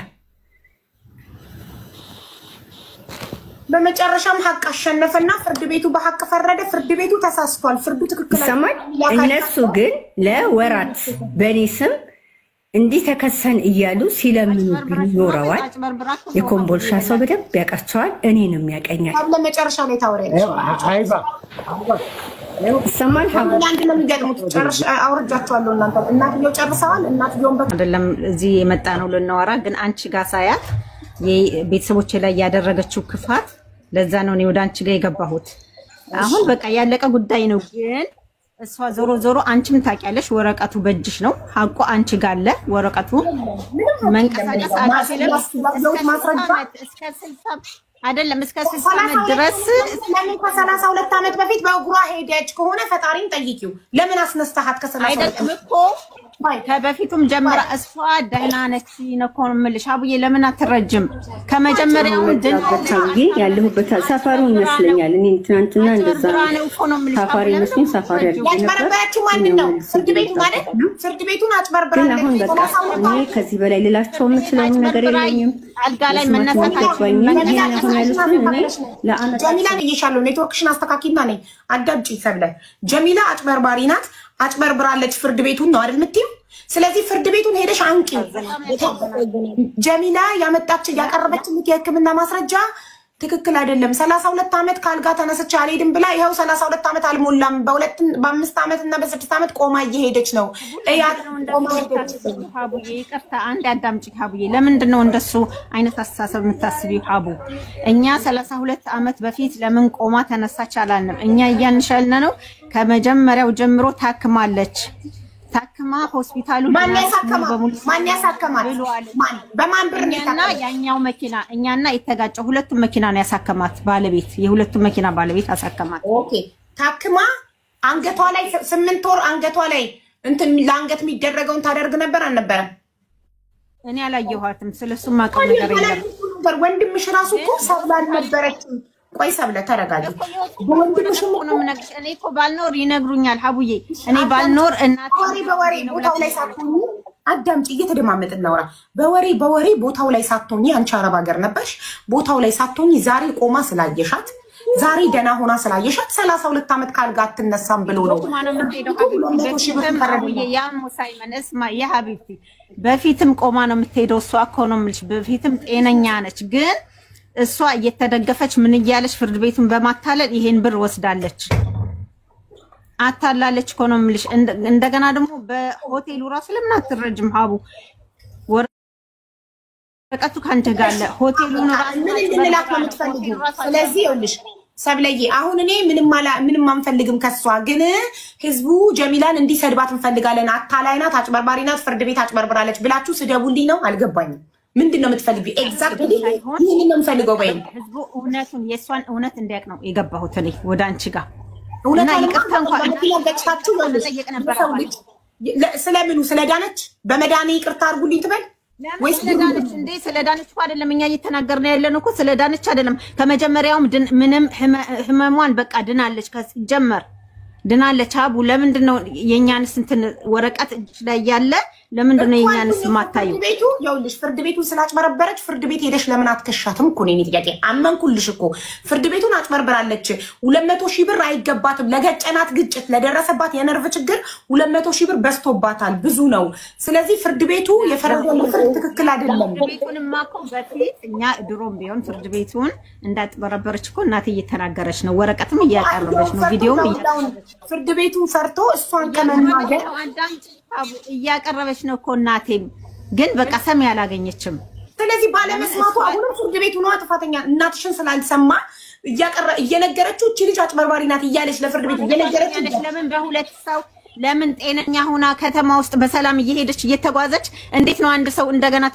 በመጨረሻም ሐቅ አሸነፈና ፍርድ ቤቱ በሐቅ ፈረደ። ፍርድ ቤቱ ተሳስቷል። ፍርዱ ትክክል ይሰማል። እነሱ ግን ለወራት በእኔ ስም እንዲህ ተከሰን እያሉ ሲለምኑ ኖረዋል። የኮምቦልሻ ሰው በደንብ ያውቃቸዋል፣ እኔንም ያቀኛል። ለመጨረሻ ላይ ታወሪያለሽ። ይሰማል። አንድ ነው የሚገጥሙት። አውርጃቸዋለሁ። እናትየው ጨርሰዋል። እናትየውን አይደለም እዚህ የመጣ ነው ልናወራ። ግን አንቺ ጋር ሳያት ቤተሰቦቼ ላይ ያደረገችው ክፋት፣ ለዛ ነው እኔ ወደ አንቺ ጋር የገባሁት። አሁን በቃ ያለቀ ጉዳይ ነው። ግን እሷ ዞሮ ዞሮ አንቺም ታውቂያለሽ፣ ወረቀቱ በእጅሽ ነው። ሐቁ አንቺ ጋር አለ። ወረቀቱ መንቀሳቀስ አይደለም እስከ 60 አይደለም እስከ 60 ዓመት ድረስ ለምን ከ32 ዓመት በፊት በእግሯ ሄደች ከሆነ ፈጣሪን ጠይቂው። ለምን አስነስተሃት? አይደለም እኮ ከበፊቱም ጀምራ እሷ ደህና ነች እኮ ነው የምልሽ። አቡዬ ለምን አትረጅም? ከመጀመሪያው ድንታውዬ ያለሁበት ሰፈሩ ይመስለኛል። እኔ ትናንትና እንደዛ ሰፋሪ መስሎኝ ሰፋሪ አድርጌ ነበር። ያጭበረበረችው ማንን ነው? ፍርድ ቤቱ ማለት ፍርድ ቤቱን አጭበርብራለች። ግን አሁን በቃ እኔ ከዚህ በላይ ልላቸው የምችለው ነገር የለኝም። አልጋ ላይ መነሳታችሁ ጀሚላን እየሻለሁ። ኔትወርክሽን አስተካኪና ነኝ አዳምጪ። ሰብለ ጀሚላ አጭበርባሪ ናት፣ አጭበርብራለች። ፍርድ ቤቱን ነው አይደል የምትይው? ስለዚህ ፍርድ ቤቱን ሄደሽ አንቂው። ጀሚላ ያቀረበችልኝ የሕክምና ማስረጃ ትክክል አይደለም። 32 ዓመት ካልጋ ተነስቼ አልሄድም ብላ ይኸው 32 ዓመት አልሞላም። በ5 ዓመት እና በ6 ዓመት ቆማ እየሄደች ነው። ሀቡዬ ይቅርታ አንድ አዳምጪ ሀቡዬ። ለምንድን ነው እንደሱ አይነት አስተሳሰብ የምታስቢው ሀቡ? እኛ 32 ዓመት በፊት ለምን ቆማ ተነሳች አላልንም። እኛ እያንሻልን ነው። ከመጀመሪያው ጀምሮ ታክማለች። ታክማ ሆስፒታሉ ማን ያሳከማት? በማን ብር ነው እና ያኛው መኪና እኛና የተጋጨው ሁለቱም መኪና ነው ያሳከማት። ባለቤት የሁለቱም መኪና ባለቤት አሳከማት። ኦኬ ታክማ አንገቷ ላይ 8 ወር አንገቷ ላይ እንትን ለአንገት የሚደረገውን ታደርግ ነበር አልነበረም? እኔ አላየኋትም። ስለሱም ማቀው ነገር የለም። ወንድምሽ ራሱ እኮ ሰብላ አልነበረችም። ቆይ ሰብለ ተረጋጊ። በወንድምሽ ነው ምነግርሽ። እኔ እኮ ባልኖር ይነግሩኛል ሀቡዬ። እኔ ባልኖር እናቴ በወሬ ቦታው ላይ ሳትሆኚ አዳምጪ፣ እየተደማመጥን እናውራ። በወሬ ቦታው ላይ ሳትሆኚ አንቺ አረብ ሀገር ነበርሽ። ቦታው ላይ ሳትሆኚ ዛሬ ቆማ ስላየሻት ዛሬ ደና ሆና ስላየሻት 32 ዓመት ካልጋ አትነሳም ብሎ ነው ያ ሙሳይመን እስማ ያ ሀቢብቲ በፊትም ቆማ ነው የምትሄደው። እሷ እኮ ነው የምልሽ በፊትም ጤነኛ ነች። ግን እሷ እየተደገፈች ምን እያለች ፍርድ ቤቱን በማታለል ይሄን ብር ወስዳለች። አታላለች እኮ ነው የምልሽ። እንደገና ደግሞ በሆቴሉ ራሱ ለምን አትረጅም ሀቡ? ወረቀቱ ካንተ ጋር አለ። ሆቴሉን ራሱ ምን እንድንላት ነው የምትፈልጊው? ስለዚህ ይኸውልሽ ሰብለዬ አሁን እኔ ምንም አንፈልግም ከሷ። ግን ህዝቡ ጀሚላን እንዲሰድባት እንፈልጋለን። አታላይ ናት፣ አጭበርባሪ ናት፣ ፍርድ ቤት አጭበርብራለች ብላችሁ ስደቡልኝ ነው። አልገባኝም። ምንድነው የምትፈልጊው? ኤግዛክትሊ ይሄን ነው የምፈልገው። በይ ህዝቡ እውነቱን የሷን እውነት እንዲያውቅ ነው የገባሁት እኔ ወደ አንቺ ጋር። እውነታ ይቅርታ እንኳን ለገጭታችሁ ነው ስለምኑ ስለዳነች በመዳኔ ይቅርታ አድርጉልኝ ትበል ወይስ ስለዳነች? እንዴ ስለዳነች እኮ አይደለም እኛ እየተናገርን ያለን እኮ ስለዳነች አይደለም። ከመጀመሪያውም ምንም ህመሟን በቃ ድናለች። ከሲጀመር ድናለች። አቡ ለምንድነው የኛንስ እንትን ወረቀት እጅ ላይ ያለ ለምንድነው የኛንስ ማታዩ? ቤቱ ይኸውልሽ ፍርድ ቤቱን ስላጭበረበረች ፍርድ ቤት ሄደሽ ለምን አትከሻትም እኮ ነው የኔ ጥያቄ። አመንኩልሽ እኮ ፍርድ ቤቱን አጭበርበራለች። 200 ሺህ ብር አይገባትም። ለገጨናት ግጭት ለደረሰባት የነርቭ ችግር 200 ሺህ ብር በዝቶባታል። ብዙ ነው። ስለዚህ ፍርድ ቤቱ የፈረደው ፍርድ ትክክል አይደለም። ቤቱንማ እኮ በፊት እኛ ድሮም ቢሆን ፍርድ ቤቱን እንዳጭበረበረች እኮ እናቴ እየተናገረች ነው። ወረቀትም እያቀረበች ነው። ቪዲዮም ፍርድ ቤቱን ፈርቶ እሷን ከመናገር እያቀረበች ነው እኮ እናቴም ግን በቃ ሰሚ አላገኘችም። ስለዚህ ባለመስማቱ አሁንም ፍርድ ቤቱ ነው ጥፋተኛ። እናትሽን ስላልሰማ እየነገረችው እቺ ልጅ አጭበርባሪ ናት እያለች ለፍርድ ቤት እየነገረች ለምን በሁለት ሰው ለምን ጤነኛ ሆና ከተማ ውስጥ በሰላም እየሄደች እየተጓዘች እንዴት ነው አንድ ሰው እንደገና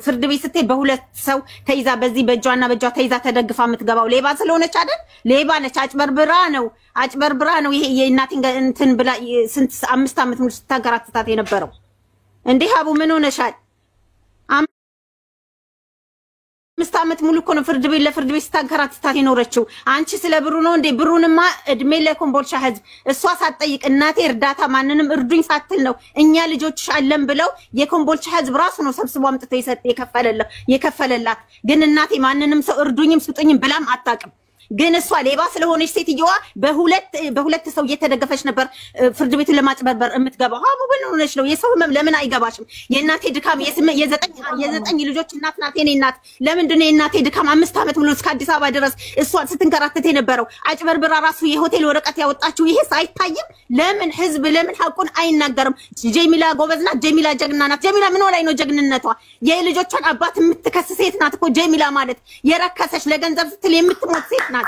ፍርድ ቤት ስትሄድ በሁለት ሰው ተይዛ በዚህ በእጇና በእጇ ተይዛ ተደግፋ የምትገባው? ሌባ ስለሆነች አይደል? ሌባ ነች። አጭበርብራ ነው ይሄ የእናቴን እንትን ብላ ስንት 5 ዓመት ሙሉ ስታገራትታት የነበረው። እንዴ ሀቡ ምን ሆነሻል? 5 ዓመት ሙሉ እኮ ነው ለፍርድ ቤት ስታገራትታት የኖረችው። አንቺ ስለ ብሩ ነው እንዴ? ብሩንማ እድሜ ለኮምቦልቻ ህዝብ እሷ ሳትጠይቅ እናቴ እርዳታ ማንንም እርዱኝ ሳትል ነው እኛ ልጆችሽ አለን ብለው የኮምቦልቻ ህዝብ ራሱ ነው ሰብስቦ አምጥቶ የከፈለላት። ግን እናቴ ማንንም ሰው እርዱኝም ስጡኝም ብላም አታውቅም። ግን እሷ ሌባ ስለሆነች ሴትየዋ በሁለት ሰው እየተደገፈች ነበር ፍርድ ቤቱን ለማጭበርበር የምትገባው። ሀቡ ምን ሆነሽ ነው? የሰው ህመም ለምን አይገባሽም? የእናቴ ድካም የዘጠኝ ልጆች እናት ናት። የኔ እናት ለምንድን ነው የእናቴ ድካም 5 ዓመት ሙሉ እስከ አዲስ አበባ ድረስ እሷን ስትንከራተት የነበረው? አጭበርብራ ራሱ የሆቴል ወረቀት ያወጣችው ይሄስ አይታይም? ለምን ህዝብ ለምን ሐቁን አይናገርም? ጀሚላ ጎበዝ ናት። ጀሚላ ጀግና ናት። ጀሚላ ምን ላይ ነው ጀግንነቷ? የልጆቿን አባት የምትከስ ሴት ናት እኮ ጀሚላ ማለት። የረከሰች ለገንዘብ ስትል የምትሞት ሴት ናት።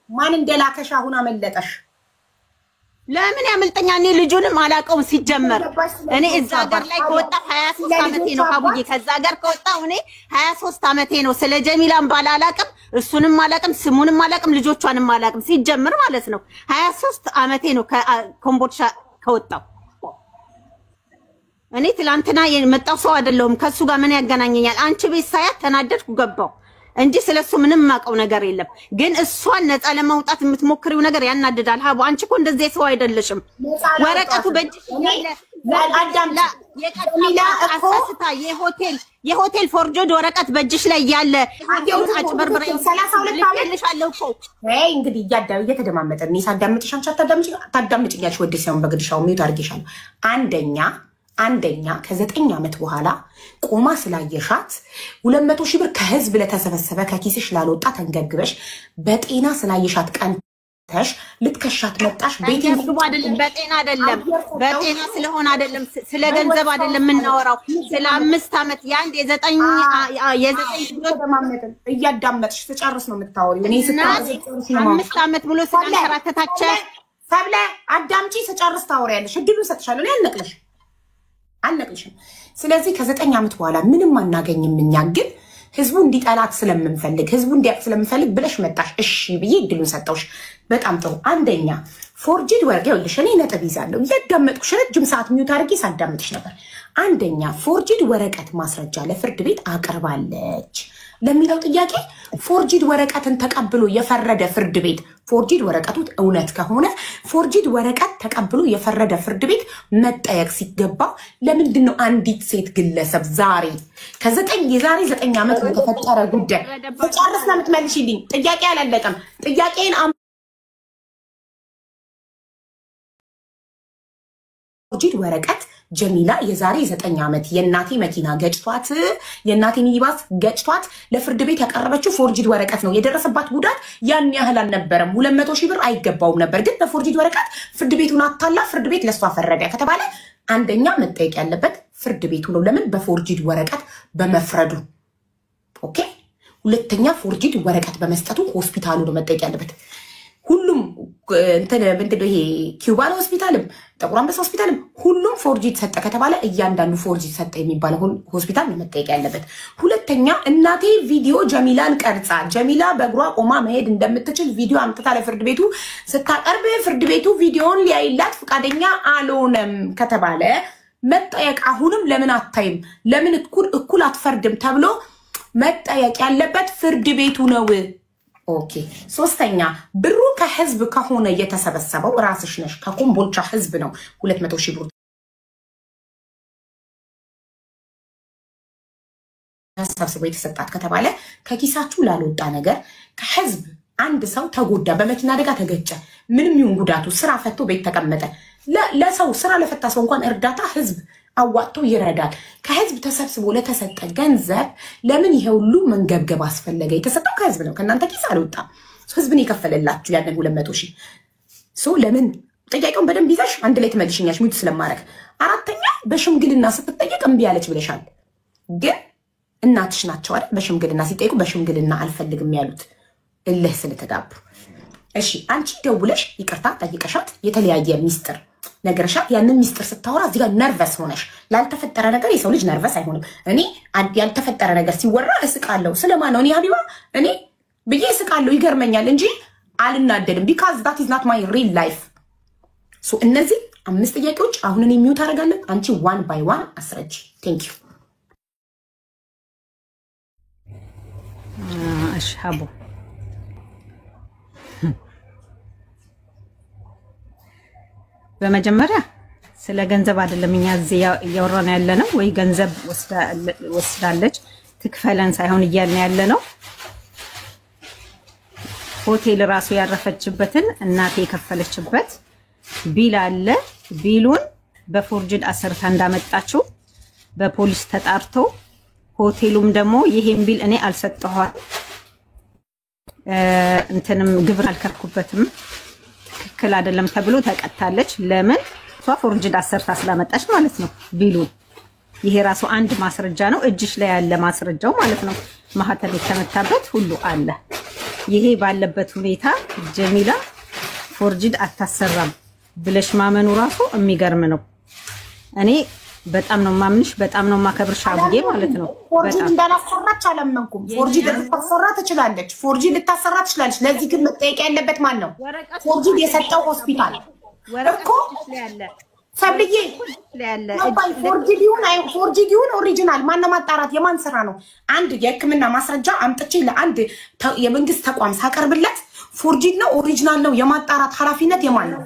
ማን እንደላከሽ አሁን አመለጠሽ? ለምን ያመልጠኛ? እኔ ልጁንም አላውቀውም ሲጀመር። እኔ እዛ ሀገር ላይ ከወጣሁ 23 ዓመቴ ነው ሀቡዬ። ከዛ ሀገር ከወጣሁ እኔ 23 ዓመቴ ነው። ስለ ጀሚላም ባላላቅም እሱንም አላቅም ስሙንም አላቅም ልጆቿንም አላቅም ሲጀምር ማለት ነው። 23 ዓመቴ ነው ከኮምቦልቻ ከወጣሁ። እኔ ትላንትና የመጣው ሰው አይደለሁም። ከሱ ጋር ምን ያገናኘኛል? አንቺ ቤት ሳያት ተናደድኩ ገባሁ እንጂ ስለሱ ምንም ማቀው ነገር የለም። ግን እሷን ነፃ ለማውጣት የምትሞክሪው ነገር ያናድዳል ሀቡ። አንቺ እኮ እንደዚህ ሰው አይደለሽም። ወረቀቱ በእጅሽ ያለ የሆቴል ፎርጆድ ወረቀት በእጅሽ ላይ ያለ አጭበርብራ 32 ዓመት አለው እኮ። እንግዲህ እየተደማመጠን እኔ ሳዳምጥሽ አንቺ ታዳምጪኛለሽ። ወደ ሲያም በግድሻው ሚውት አድርጌሻለሁ። አንደኛ ከ9 ዓመት በኋላ ቆማ ስላየሻት 200 ሺህ ብር ከህዝብ ለተሰበሰበ ከኪስሽ ላልወጣ ተንገብግበሽ በጤና ስላየሻት ቀንተሽ ልትከሻት መጣሽ። በጤና ስለሆነ አይደለም፣ ስለ ገንዘብ አይደለም የምናወራው። ስለ 5 ዓመት ያንድ የዘጠኝ እያዳመጥሽ ትጨርስ ነው የምታወሪው። እኔ 5 ዓመት ሙሉ ስለተከራተታቸው ሰብለ አዳምጪ፣ ስጨርስ ታወሪያለሽ። እድሉን ሰጥሻለሁ። እኔ አልነቅልሽም። ስለዚህ ከ9 ዓመት በኋላ ምንም አናገኝም። እኛ ግን ህዝቡ እንዲጠላት ስለምንፈልግ ህዝቡ እንዲያውቅ ስለምንፈልግ ብለሽ መጣሽ። እሺ ብዬ እድሉን ሰጠውሽ። በጣም ጥሩ። አንደኛ ፎርጂድ ወረቀት ይኸውልሽ፣ እኔ ነጥብ ይዛለሁ። እያዳመጥኩሽ ረጅም ሰዓት ሚውት አድርጌ ሳዳምጥሽ ነበር። አንደኛ ፎርጂድ ወረቀት ማስረጃ ለፍርድ ቤት አቅርባለች ለሚለው ጥያቄ ፎርጂድ ወረቀትን ተቀብሎ የፈረደ ፍርድ ቤት ፎርጂድ ወረቀቱ እውነት ከሆነ ፎርጂድ ወረቀት ተቀብሎ የፈረደ ፍርድ ቤት መጠየቅ ሲገባው ለምንድን ነው አንዲት ሴት ግለሰብ ዛሬ የዛሬ 9 ዓመት የተፈጠረ ጉዳይ ተጨርስና የምትመልሽልኝ? ጥያቄ አላለቀም። ጥያቄን ፎርጂድ ወረቀት ጀሚላ የዛሬ 9 ዓመት የእናቴ መኪና ገጭቷት የእናቴ ሚኒባስ ገጭቷት ለፍርድ ቤት ያቀረበችው ፎርጂድ ወረቀት ነው። የደረሰባት ጉዳት ያን ያህል አልነበረም። 200,000 ብር አይገባውም ነበር። ግን በፎርጂድ ወረቀት ፍርድ ቤቱን አታላ ፍርድ ቤት ለሷ ፈረደ ከተባለ አንደኛ መጠየቅ ያለበት ፍርድ ቤቱ ነው። ለምን? በፎርጂድ ወረቀት በመፍረዱ። ኦኬ። ሁለተኛ ፎርጂድ ወረቀት በመስጠቱ ሆስፒታሉ ነው መጠየቅ ያለበት። ሁሉም እንትን ምንድነው ይሄ ኪውባን ሆስፒታልም ጥቁር አንበሳ ሆስፒታልም ሁሉም ፎርጂድ ሰጠ ከተባለ እያንዳንዱ ፎርጂድ ሰጠ የሚባለው ሆስፒታል ነው መጠየቅ ያለበት። ሁለተኛ እናቴ ቪዲዮ ጀሚላን ቀርጻ ጀሚላ በእግሯ ቆማ መሄድ እንደምትችል ቪዲዮ አምጥታ ለፍርድ ቤቱ ስታቀርብ ፍርድ ቤቱ ቪዲዮን ሊያይላት ፈቃደኛ አልሆነም ከተባለ መጠየቅ አሁንም ለምን አታይም? ለምን እኩል አትፈርድም ተብሎ መጠየቅ ያለበት ፍርድ ቤቱ ነው። ኦኬ። ሶስተኛ ብሩ ከህዝብ ከሆነ የተሰበሰበው ራስሽ ነሽ። ከኮምቦልቻ ህዝብ ነው 200,000 ብር ተሰብስቦ የተሰጣት ከተባለ ከኪሳችሁ ላልወጣ ነገር ከህዝብ አንድ ሰው ተጎዳ፣ በመኪና አደጋ ተገጨ፣ ምንም ይሁን ጉዳቱ ስራ ፈቶ ቤት ተቀመጠ። ለሰው ስራ ለፈታ ሰው እንኳን እርዳታ ህዝብ አዋጥቶ ይረዳል። ከህዝብ ተሰብስቦ ለተሰጠ ገንዘብ ለምን ይሄ ሁሉ መንገብገብ አስፈለገ? የተሰጠው ከህዝብ ነው፣ ከእናንተ ኪስ አልወጣም። ህዝብን የከፈለላችሁ ያንን 200,000 ለምን? ጥያቄውን በደንብ ይዘሽ አንድ ላይ ትመልሽኛለሽ ሚውት ስለማድረግ። አራተኛ በሽምግልና ስትጠየቅ እምቢ ያለች ብለሻል። ግን እናትሽ ናቸው አይደል በሽምግልና ሲጠይቁ በሽምግልና አልፈልግም ያሉት እልህ ስለተጋቡ። እሺ አንቺ ደውለሽ ይቅርታ ጠይቀሻት የተለያየ ሚስጥር ነገርሻት። ያንን ሚስጥር ስታወራ እዚህ ጋር ነርቨስ ሆነሽ ላልተፈጠረ ነገር የሰው ልጅ ነርቨስ አይሆንም። እኔ ያልተፈጠረ ነገር ሲወራ እስቃለሁ። ስለማን ነው? እኔ ሀቢባ እኔ ብዬ እስቃለሁ፣ ይገርመኛል እንጂ አልናደድም። ቢካዝ ዛት ኢዝ ናት ማይ ሪል ላይፍ። ሶ እነዚህ 5 ጥያቄዎች አሁን እኔ ሚውት አደርጋለሁ። አንቺ ዋን ባይ ዋን አስረጅ። ቴንክ ዩ። እሺ ሀቡ በመጀመሪያ ስለ ገንዘብ አይደለም እኛ እዚህ እያወራን ያለ ነው። ወይ ገንዘብ ወስዳለች ትክፈለን ሳይሆን እያልን ያለ ነው። ሆቴል ራሱ ያረፈችበትን እናቴ የከፈለችበት ቢል አለ። ቢሉን በፎርጅድ አሰርታ እንዳመጣችው በፖሊስ ተጣርቶ ሆቴሉም ደግሞ ይሄን ቢል እኔ አልሰጠኋት እንትንም ግብር አልከፍኩበትም ትክክል አይደለም ተብሎ ተቀጣለች። ለምን? እሷ ፎርጅድ አሰርታ ስላመጣች ማለት ነው ቢሉን። ይሄ ራሱ አንድ ማስረጃ ነው፣ እጅሽ ላይ ያለ ማስረጃው ማለት ነው። ማህተም የተመታበት ሁሉ አለ። ይሄ ባለበት ሁኔታ ጀሚላ ፎርጅድ አታሰራም ብለሽ ማመኑ ራሱ የሚገርም ነው። እኔ በጣም ነው ማምንሽ፣ በጣም ነው ማከብርሽ አብዬ ማለት ነው። ፎርጂድ እንዳላሰራች አላመንኩም። ፎርጂድ ልታሰራ ትችላለች፣ ፎርጂድ ልታሰራ ትችላለች። ለዚህ ግን መጠየቅ ያለበት ማን ነው? ፎርጂድ የሰጠው ሆስፒታል እኮ ሰብልዬ ፎርጂድ ይሁን ኦሪጂናል ማነው ማጣራት? የማን ስራ ነው? አንድ የሕክምና ማስረጃ አምጥቼ ለአንድ የመንግስት ተቋም ሳቀርብለት ፎርጂድ ነው ኦሪጂናል ነው የማጣራት ኃላፊነት የማን ነው?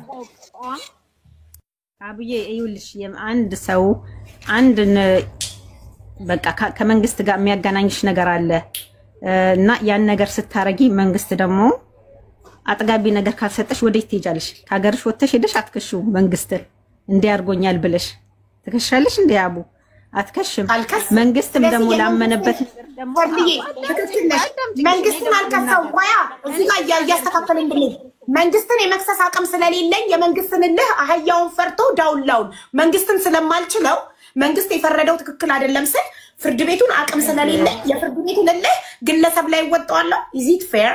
አብዬ ይኸውልሽ አንድ ሰው አንድ በቃ ከመንግስት ጋር የሚያገናኝሽ ነገር አለ እና ያን ነገር ስታረጊ መንግስት ደግሞ አጥጋቢ ነገር ካልሰጠሽ ወዴት ትሄጃለሽ? ከሀገርሽ ወጥተሽ ሄደሽ አትከሽው። መንግስትን እንዲያርጎኛል ብለሽ ትከሻለሽ? እንደ አቡ አትከሽም። መንግስትም ደግሞ ላመነበት ነገር ደግሞ መንግስትን አልከሰው ቆያ እዚህ ጋር እያስተካከለ እንድልህ መንግስትን የመክሰስ አቅም ስለሌለኝ የመንግስትን እልህ አህያውን ፈርቶ ዳውላውን መንግስትን ስለማልችለው መንግስት የፈረደው ትክክል አይደለም ስል ፍርድ ቤቱን አቅም ስለሌለኝ የፍርድ ቤቱን እልህ ግለሰብ ላይ ወጣዋለሁ። ኢዝ ኢት ፌር?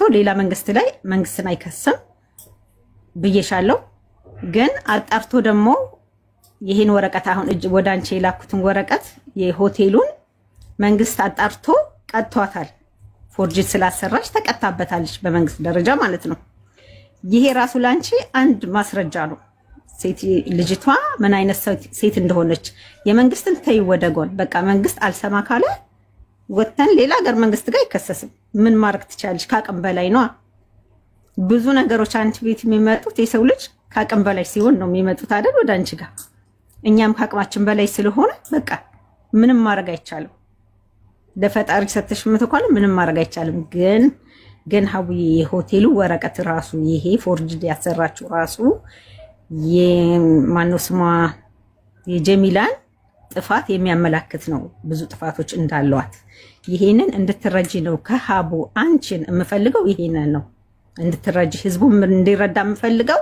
መጥቶ ሌላ መንግስት ላይ መንግስትን አይከስም ብዬሻለሁ። ግን አጣርቶ ደግሞ ይሄን ወረቀት አሁን ወደ አንቺ የላኩትን ወረቀት የሆቴሉን መንግስት አጣርቶ ቀጥቷታል። ፎርጅት ስላሰራች ተቀጣበታለች በመንግስት ደረጃ ማለት ነው። ይሄ ራሱ ላንቺ አንድ ማስረጃ ነው። ሴት ልጅቷ ምን አይነት ሴት እንደሆነች የመንግስትን ተይ ወደጎን በቃ መንግስት አልሰማ ካለ ወተን ሌላ ሀገር መንግስት ጋር ይከሰስም ምን ማድረግ ትቻለሽ? ካቅም በላይ ነው። ብዙ ነገሮች አንቺ ቤት የሚመጡት የሰው ልጅ ካቅም በላይ ሲሆን ነው የሚመጡት አይደል ወደ አንቺ ጋር። እኛም ካቅማችን በላይ ስለሆነ በቃ ምንም ማድረግ አይቻልም። ለፈጣሪ ሰተሽ ምትኳል ምንም ማድረግ አይቻልም። ግን ሀቡዬ የሆቴሉ ወረቀት ራሱ ይሄ ፎርጅድ ያሰራችው ራሱ የማነው ስሟ የጀሚላን ጥፋት የሚያመላክት ነው። ብዙ ጥፋቶች እንዳሏት ይሄንን እንድትረጂ ነው ከሀቡ አንቺን የምፈልገው። ይሄንን ነው እንድትረጂ ህዝቡ እንዲረዳ የምፈልገው።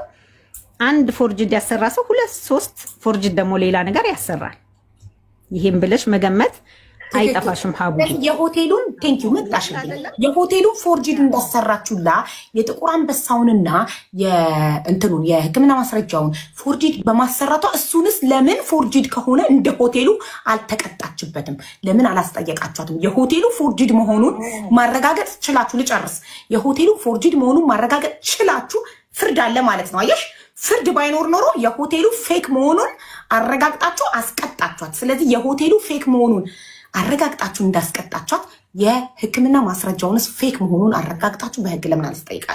አንድ ፎርጅድ ያሰራ ሰው 2-3 ፎርጅድ ደግሞ ሌላ ነገር ያሰራል። ይሄን ብለሽ መገመት አይጠፋሽም ሀቡ። የሆቴሉን ቴንኪው መጣሽ። የሆቴሉን ፎርጅድ እንዳሰራችሁላ የጥቁር አንበሳውንና የእንትኑን የህክምና ማስረጃውን ፎርጅድ በማሰራቷ እሱንስ ለምን ፎርጅድ ከሆነ እንደ ሆቴሉ አልተቀጣችበትም? ለምን አላስጠየቃችኋትም? የሆቴሉ ፎርጅድ መሆኑን ማረጋገጥ ችላችሁ ልጨርስ። የሆቴሉ ፎርጅድ መሆኑን ማረጋገጥ ችላችሁ ፍርድ አለ ማለት ነው። አየሽ ፍርድ ባይኖር ኖሮ የሆቴሉ ፌክ መሆኑን አረጋግጣችሁ አስቀጣችኋት። ስለዚህ የሆቴሉ ፌክ መሆኑን አረጋግጣችሁ እንዳስቀጣችኋት የህክምና ማስረጃውንስ ፌክ መሆኑን አረጋግጣችሁ በህግ ለምን አላስጠይቃ?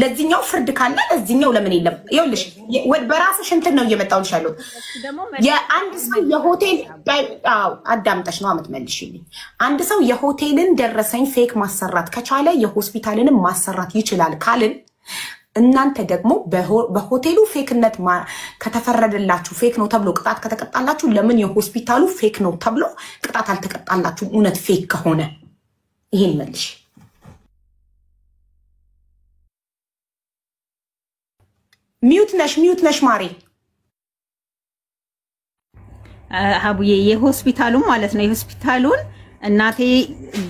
ለዚህኛው ፍርድ ካለ ለዚህኛው ለምን የለም? ይኸውልሽ በራስሽ እንትን ነው እየመጣሁልሽ ያለው። የአንድ ሰው የሆቴል አዳምጠሽ ነው የምትመልሽልኝ። አንድ ሰው የሆቴልን ደረሰኝ ፌክ ማሰራት ከቻለ የሆስፒታልንም ማሰራት ይችላል ካልን እናንተ ደግሞ በሆቴሉ ፌክነት ከተፈረደላችሁ ፌክ ነው ተብሎ ቅጣት ከተቀጣላችሁ ለምን የሆስፒታሉ ፌክ ነው ተብሎ ቅጣት አልተቀጣላችሁም? እውነት ፌክ ከሆነ ይሄን መልሽ። ሚዩት ነሽ ማሬ። ሀቡዬ የሆስፒታሉን ማለት ነው የሆስፒታሉን እናቴ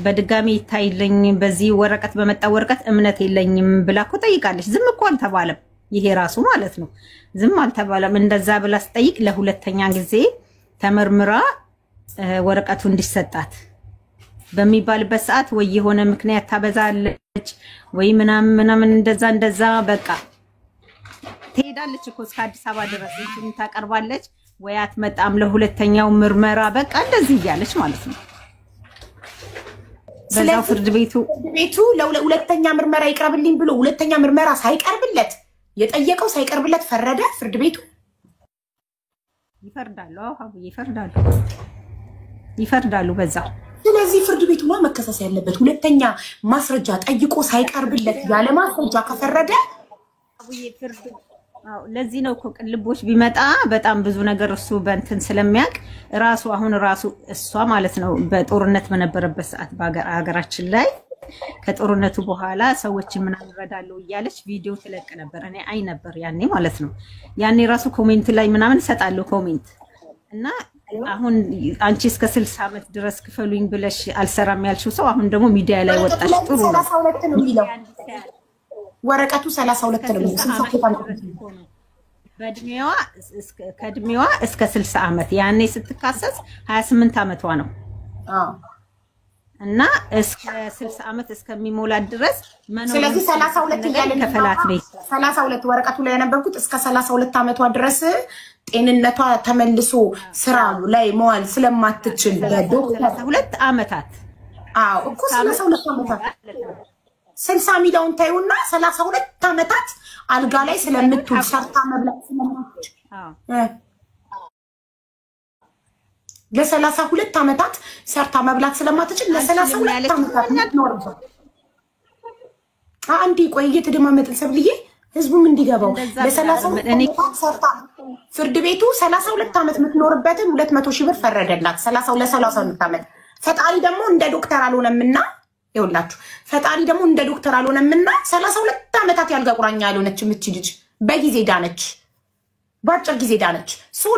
በድጋሚ ይታይልኝ በዚህ ወረቀት በመጣ ወረቀት እምነት የለኝም ብላ እኮ ጠይቃለች። ዝም እኮ አልተባለም። ይሄ ራሱ ማለት ነው ዝም አልተባለም። እንደዛ ብላ ስጠይቅ ለሁለተኛ ጊዜ ተመርምራ ወረቀቱ እንዲሰጣት በሚባልበት ሰዓት ወይ የሆነ ምክንያት ታበዛለች ወይ ምናምን እንደዛ በቃ ትሄዳለች እኮ እስከ አዲስ አበባ ድረስ እንትን ታቀርባለች ወይ አትመጣም ለሁለተኛው ምርመራ በቃ እንደዚህ እያለች ማለት ነው። በዛው ፍርድ ቤቱ ለሁለተኛ ምርመራ ይቀርብልኝ ብሎ ሁለተኛ ምርመራ ሳይቀርብለት የጠየቀው ሳይቀርብለት ፈረደ። ፍርድ ቤቱ ይፈርዳሉ። አዎ ይፈርዳሉ በዛው። ስለዚህ ፍርድ ቤቱ ነው መከሰስ ያለበት። ሁለተኛ ማስረጃ ጠይቆ ሳይቀርብለት ያለ ማስረጃ ከፈረደ ለዚህ ነው እኮ ቅልቦች ቢመጣ በጣም ብዙ ነገር እሱ በእንትን ስለሚያውቅ ራሱ እሷ ማለት ነው በጦርነት በነበረበት ሰዓት በሀገራችን ላይ ከጦርነቱ በኋላ ሰዎች ምን አደረጋለሁ እያለች ቪዲዮ ትለቅ ነበር። እኔ አይ ነበር ያኔ ማለት ነው። ያኔ ራሱ ኮሜንት ላይ ምናምን ሰጣለሁ ኮሜንት እና አሁን አንቺ እስከ 60 ዓመት ድረስ ክፈሉኝ ብለሽ አልሰራም ያልሽው ሰው አሁን ደግሞ ሚዲያ ላይ ወጣሽ። ጥሩ ነው። 32 ነው የሚለው ወረቀቱ 32 ነው የሚለው ከእድሜዋ እስከ 60 ዓመት ያኔ ስትካሰስ 28 ዓመቷ ነው። እና እስከ 60 ዓመት እስከሚሞላት ድረስ ስለዚህ 32 እያለ ከፈላት ነው 32 ወረቀቱ ላይ ያነበብኩት እስከ 32 ዓመቷ ድረስ ጤንነቷ ተመልሶ ስራ ላይ መዋል ስለማትችል በዶክተር 32 ዓመታት እኮ 32 ዓመታት 60 ሚሊዮን ታዩና 32 ዓመታት አልጋ ላይ ስለምትውል ሰርታ መብላት ስለማትችል ለ32 ዓመታት ሰርታ መብላት ስለማትችል ለ32 ዓመታት ኖርባት አንዲ ቆይ እየተደማመጥን ሰብልዬ ህዝቡም እንዲገባው ለ32 ዓመታት ሰርታ ፍርድ ቤቱ 32 ዓመት የምትኖርበትን 200 ሺህ ብር ፈረደላት። 32 ዓመት ፈጣሪ ደግሞ እንደ ዶክተር አልሆነምና ይኸውላችሁ ፈጣሪ ደግሞ እንደ ዶክተር አልሆነምና 32 ዓመታት ያልጋ ቁራኛ ያልሆነች ምች ልጅ በጊዜ ዳነች፣ በአጭር ጊዜ ዳነች።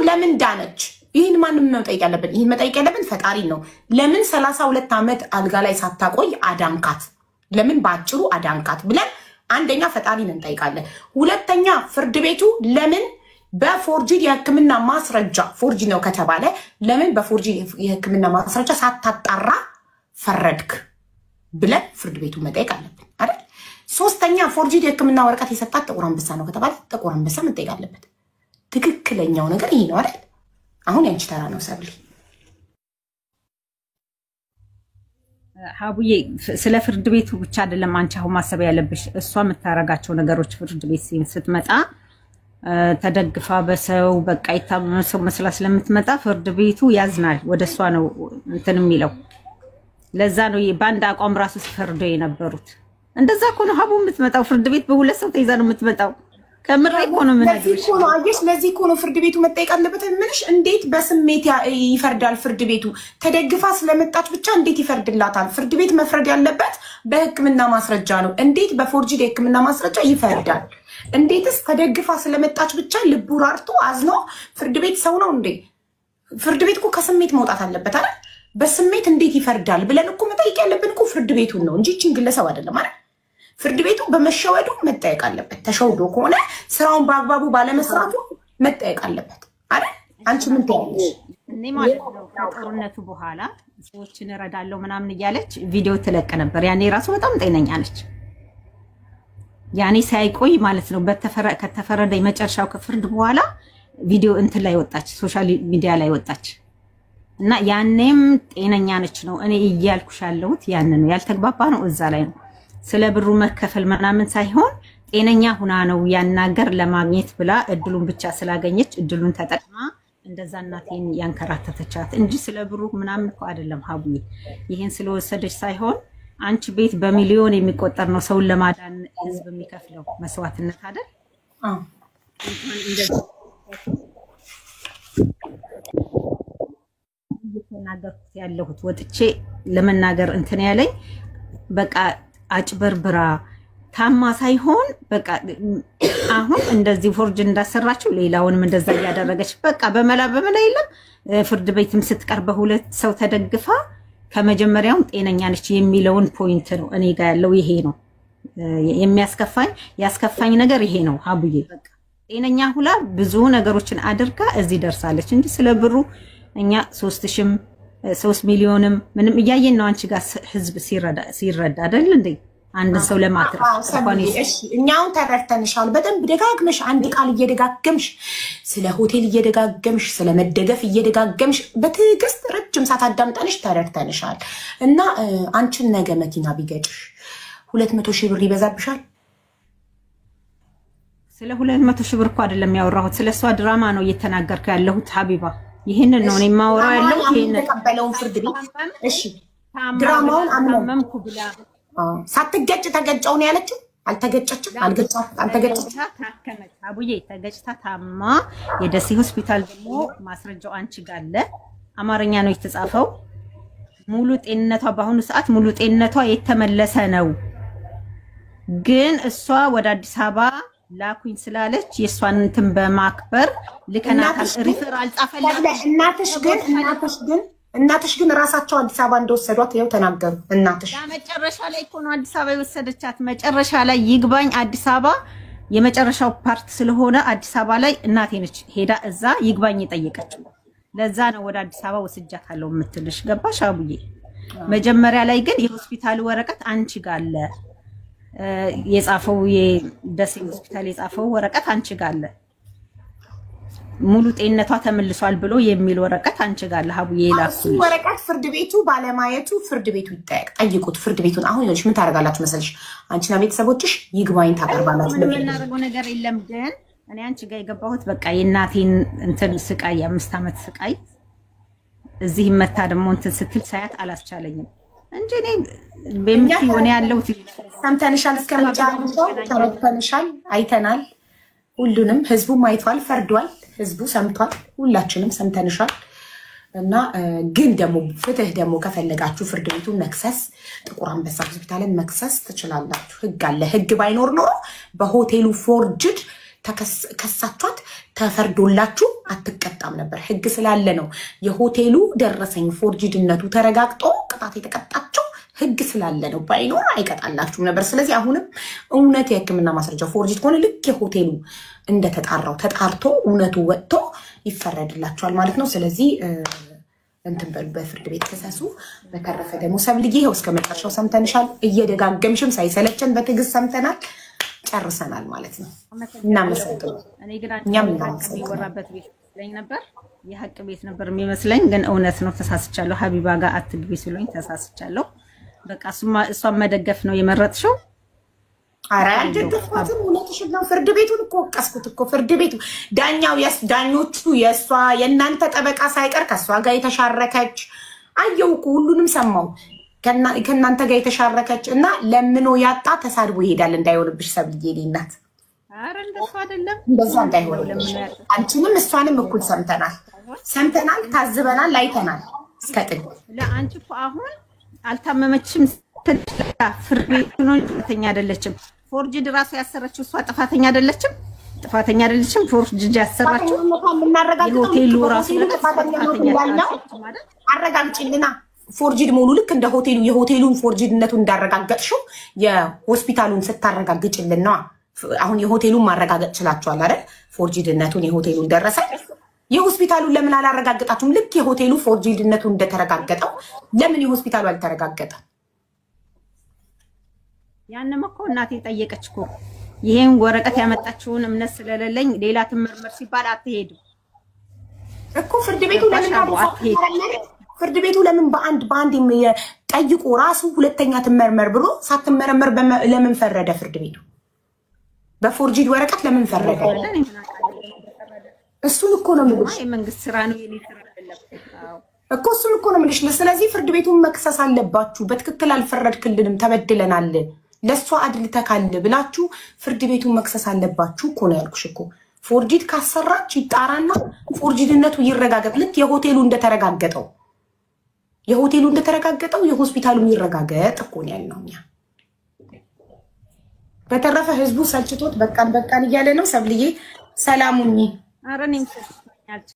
ለምን ዳነች? ይህን ማንም መጠይቅ ያለብን ይህን መጠይቅ ያለብን ፈጣሪ ነው። ለምን 32 ዓመት አልጋ ላይ ሳታቆይ አዳንካት? ለምን ባጭሩ አዳንካት ብለን አንደኛ ፈጣሪን እንጠይቃለን። ሁለተኛ ፍርድ ቤቱ ለምን በፎርጂድ የህክምና ማስረጃ ፎርጂ ነው ከተባለ ለምን በፎርጂ የህክምና ማስረጃ ሳታጣራ ፈረድክ ብለን ፍርድ ቤቱ መጠየቅ አለብን አይደል? ሶስተኛ ፎርጂድ የህክምና ወረቀት የሰጣት ጥቁር አንበሳ ነው ከተባለ ጥቁር አንበሳ መጠየቅ አለበት። ትክክለኛው ነገር ይሄ ነው አይደል? አሁን ያንቺ ተራ ነው ሰብሊ። ሀቡዬ ስለ ፍርድ ቤቱ ብቻ አይደለም አንቺ አሁን ማሰብ ያለብሽ እሷ የምታረጋቸው ነገሮች ፍርድ ቤት ስትመጣ ተደግፋ በሰው በቃ የታመመ ሰው መስላ ስለምትመጣ ፍርድ ቤቱ ያዝናል። ወደ እሷ ነው እንትን የሚለው። ለዛ ነው በአንድ አቋም ራሱ ሲፈርዱ የነበሩት። እንደዛ እኮ ነው ሀቡ የምትመጣው ፍርድ ቤት በሁለት ሰው ተይዛ ነው የምትመጣው። ከምሬ እኮ ነው የምነግርሽ። ለዚህ እኮ ነው ፍርድ ቤቱ መጠየቅ አለበት። ምንሽ እንዴት በስሜት ይፈርዳል ፍርድ ቤቱ? ተደግፋ ስለመጣች ብቻ እንዴት ይፈርድላታል? ፍርድ ቤት መፍረድ ያለበት በህክምና ማስረጃ ነው። እንዴት በፎርጂድ የህክምና ማስረጃ ይፈርዳል? እንዴትስ ተደግፋ ስለመጣች ብቻ ልቡ ራርቶ አዝኖ ፍርድ ቤት ሰው ነው እንዴ? ፍርድ ቤት እኮ ከስሜት መውጣት አለበት አይደል? በስሜት እንዴት ይፈርዳል ብለን እኮ መጠየቅ ያለብን እኮ ፍርድ ቤቱን ነው እንጂ እቺን ግለሰብ አይደለም አይደል? ፍርድ ቤቱ በመሸወዱ መጠየቅ አለበት። ተሸውዶ ከሆነ ስራውን በአግባቡ ባለመስራቱ መጠየቅ አለበት አይደል? አንቺ ምን ትያለሽ? እኔ ማለት ነው ከጦርነቱ በኋላ ሰዎችን እረዳለሁ ምናምን እያለች ቪዲዮ ትለቅ ነበር። ያኔ ራሱ በጣም ጤነኛ ነች። ያኔ ሳይቆይ ማለት ነው ከተፈረደ የመጨረሻው ከፍርድ በኋላ ቪዲዮ እንትን ላይ ወጣች፣ ሶሻል ሚዲያ ላይ ወጣች እና ያኔም ጤነኛ ነች ነው እኔ እያልኩሽ ያለሁት። ያን ነው ያልተግባባ ነው እዛ ላይ ነው። ስለ ብሩ መከፈል ምናምን ሳይሆን ጤነኛ ሁና ነው ያናገር ለማግኘት ብላ እድሉን ብቻ ስላገኘች እድሉን ተጠቅማ እንደዛ እናቴን ያንከራተተቻት እንጂ ስለ ብሩ ምናምን እኮ አይደለም ሀቡዬ። ይሄን ስለወሰደች ሳይሆን አንቺ ቤት በሚሊዮን የሚቆጠር ነው ሰውን ለማዳን ህዝብ የሚከፍለው መስዋዕትነት አይደል? እየተናገርኩት ያለሁት ወጥቼ ለመናገር እንትን ያለኝ በቃ አጭበርብራ ታማ ሳይሆን በቃ አሁን እንደዚህ ፎርጅ እንዳሰራችው ሌላውንም እንደዛ ያደረገች በቃ በመላ የለም። ፍርድ ቤትም ስትቀርብ በሁለት ሰው ተደግፋ ከመጀመሪያው ጤነኛ ነች የሚለውን ፖይንት ነው እኔ ጋር ያለው። ይሄ ነው ያስከፋኝ ነገር ይሄ ነው ሀቡዬ። በቃ ጤነኛ ሁላ ብዙ ነገሮችን አድርጋ እዚህ ደርሳለች እንጂ ስለ ብሩ እኛ 3 ሚሊዮንም ምንም እያየን ነው። አንቺ ጋር ህዝብ ሲረዳ አይደል እንዴ? አንድ ሰው ለማትረፍ እኛውን ተረድተንሻል። በደንብ ደጋግመሽ አንድ ቃል እየደጋገምሽ ስለ ሆቴል እየደጋገምሽ ስለ መደገፍ እየደጋገምሽ በትዕግስት ረጅም ሰዓት አዳምጠንሽ ተረድተንሻል። እና አንቺን ነገ መኪና ቢገጭሽ 200 ሺህ ብር ይበዛብሻል? ስለ 200 ሺህ ብር እኮ አይደለም ያወራሁት፣ ስለሷ ድራማ ነው እየተናገርኩ ያለሁት ሀቢባ። ይሄንን ነው እኔ የማወራው ያለው። ይሄንን ተቀበለውን ፍርድ ቤት እሺ፣ ድራማውን አመንኩ ብላ ሳትገጭ ተገጨው ነው ያለችው። አልተገጨችም፣ አልተገጨችም። ታከመች አቡዬ፣ ተገጭታ ታማ የደሴ ሆስፒታል ደግሞ ማስረጃው አንቺ ጋር አለ። አማርኛ ነው የተጻፈው። ሙሉ ጤንነቷ በአሁኑ ሰዓት ሙሉ ጤንነቷ የተመለሰ ነው። ግን እሷ ወደ አዲስ አበባ ላኩኝ ስላለች የሷን እንትን በማክበር ልከናታል። ሪፈር አልጻፈላት። እናትሽ ግን ራሳቸው አዲስ አበባ እንደወሰዷት ይኸው ተናገሩ። እናትሽ መጨረሻ ላይ እኮ ነው አዲስ አበባ የወሰደቻት። መጨረሻ ላይ ይግባኝ አዲስ አበባ የመጨረሻው ፓርት ስለሆነ አዲስ አበባ ላይ እናቴ ነች ሄዳ እዛ ይግባኝ የጠየቀችው። ለዛ ነው ወደ አዲስ አበባ ወስጃታለሁ የምትልሽ። ገባሽ አቡዬ? መጀመሪያ ላይ ግን የሆስፒታል ወረቀት አንቺ ጋር አለ። የጻፈው የደሴ ሆስፒታል የጻፈው ወረቀት አንቺ ጋር አለ። ሙሉ ጤንነቷ ተመልሷል ብሎ የሚል ወረቀት አንቺ ጋር አለ ሀቡዬ። ይላክልሽ ወረቀት ፍርድ ቤቱ ባለማየቱ ፍርድ ቤቱ ይጠየቅ። ጠይቁት ፍርድ ቤቱን። አሁን ይኸውልሽ ምን ታደርጋላችሁ መሰልሽ? አንቺና ቤተሰቦችሽ ይግባኝ ታቀርባላችሁ። ምንም እናደርገው ነገር የለም። ግን እኔ አንቺ ጋር የገባሁት በቃ የእናቴን እንትን ስቃይ የ5 ዓመት ስቃይ እዚህ መታ ደግሞ እንትን ስትል ሳያት አላስቻለኝም እንጂ እኔ በእምነት ሆነ ያለው ሰምተንሻል። እስከመጨረሻው ተረድተንሻል፣ አይተናል። ሁሉንም ህዝቡም አይቷል፣ ፈርዷል። ህዝቡ ሰምቷል፣ ሁላችንም ሰምተንሻል። እና ግን ደግሞ ፍትህ ደግሞ ከፈለጋችሁ ፍርድ ቤቱን መክሰስ፣ ጥቁር አንበሳ ሆስፒታልን መክሰስ ትችላላችሁ። ህግ አለ። ህግ ባይኖር ኖሮ በሆቴሉ ፎርጅድ ከሳቿት ተፈርዶላችሁ አትቀጣም ነበር። ህግ ስላለ ነው የሆቴሉ ደረሰኝ ፎርጅድነቱ ተረጋግጦ ቅጣት የተቀጣቸው ህግ ስላለ ነው። ባይኖር አይቀጣላችሁም ነበር። ስለዚህ አሁንም እውነት የህክምና ማስረጃ ፎርጂት ከሆነ ልክ የሆቴሉ እንደተጣራው ተጣርቶ እውነቱ ወጥቶ ይፈረድላችኋል ማለት ነው። ስለዚህ እንትን በሉ በፍርድ ቤት ተሰሱ። በተረፈ ደግሞ ሰብልዬ ይኸው እስከ መጨረሻው ሰምተንሻል። እየደጋገምሽም ሳይሰለቸን በትዕግስት ሰምተናል። ጨርሰናል ማለት ነው። እናመሰግናለን። እኔ ግን የሚወራበት ቤት መስለኝ ነበር፣ የሀቅ ቤት ነበር የሚመስለኝ፣ ግን እውነት ነው። ተሳስቻለሁ። ሀቢባ ጋር አትግቢ ሲሉኝ ተሳስቻለሁ። በቃ እሷን መደገፍ ነው የመረጥሽው። ኧረ አልደገፍኳትም፣ እውነትሽን ነው። ፍርድ ቤቱን እኮ ወቀስኩት እኮ ፍርድ ቤቱ ዳኛው ዳኞቹ የእሷ የእናንተ ጠበቃ ሳይቀር ከእሷ ጋር የተሻረከች አየሁ እኮ ሁሉንም ሰማው። ከእናንተ ጋር የተሻረከች እና ለምኖ ያጣ ተሳድቦ ይሄዳል። እንዳይሆንብሽ ሰብልዬ እናት። ኧረ እንደሱ አይደለም፣ እንደዛ እንዳይሆንብሽ። አንቺንም እሷንም እኩል ሰምተናል፣ ታዝበናል፣ አይተናል እስከ ጥግ። ለአንቺ እኮ አሁን አልታመመችም። ፍርድ ቤቱ ነው ጥፋተኛ አይደለችም። ፎርጅድ ራሱ ያሰረችው እሷ ጥፋተኛ አይደለችም። ፎርጅድ ያሰራችው የሆቴሉ ራሱ ጥፋተኛ አረጋግጭልና ፎርጂድ መሆኑ ልክ እንደ ሆቴሉ የሆቴሉን ፎርጂድነቱን እንዳረጋገጥሽው የሆስፒታሉን ስታረጋግጭልን ነው። አሁን የሆቴሉን ማረጋገጥ ችላችኋል አይደል? ፎርጂድነቱን የሆቴሉን ደረሰ። የሆስፒታሉን ለምን አላረጋገጣችሁም? ልክ የሆቴሉ ፎርጂድነቱን እንደተረጋገጠው ለምን የሆስፒታሉ አልተረጋገጠም? ያንም እኮ እናቴ ጠየቀች እኮ። ይሄን ወረቀት ያመጣችውን እምነት ስለሌለኝ ሌላ ትመርመር ሲባል አትሄድም እኮ ፍርድ ቤቱ ለምን አትሄድም? ፍርድ ቤቱ ለምን በአንድ ጠይቆ ራሱ ሁለተኛ ትመርመር ብሎ ሳትመረመር ለምን ፈረደ? ፍርድ ቤቱ በፎርጂድ ወረቀት ለምን ፈረደ? እሱን እኮ ነው የምልሽ። የመንግስት ስራ ነው የኔ ስራ አይደለም እኮ እሱን እኮ ነው የምልሽ። ስለዚህ ፍርድ ቤቱን መክሰስ አለባችሁ። በትክክል አልፈረድክልንም፣ ተበድለናል፣ ለእሷ አድልተካል ብላችሁ ፍርድ ቤቱን መክሰስ አለባችሁ እኮ ነው ያልኩሽ እኮ። ፎርጂድ ካሰራች ይጣራና ፎርጂድነቱ ይረጋገጥ። ልክ የሆቴሉ እንደተረጋገጠው የሆስፒታሉ ይረጋገጥ እኮ ነው ያልነው እኛ። በተረፈ ህዝቡ ሰልችቶት በቃን እያለ ነው። ሰብልዬ ሰላሙኝ። ኧረ እኔም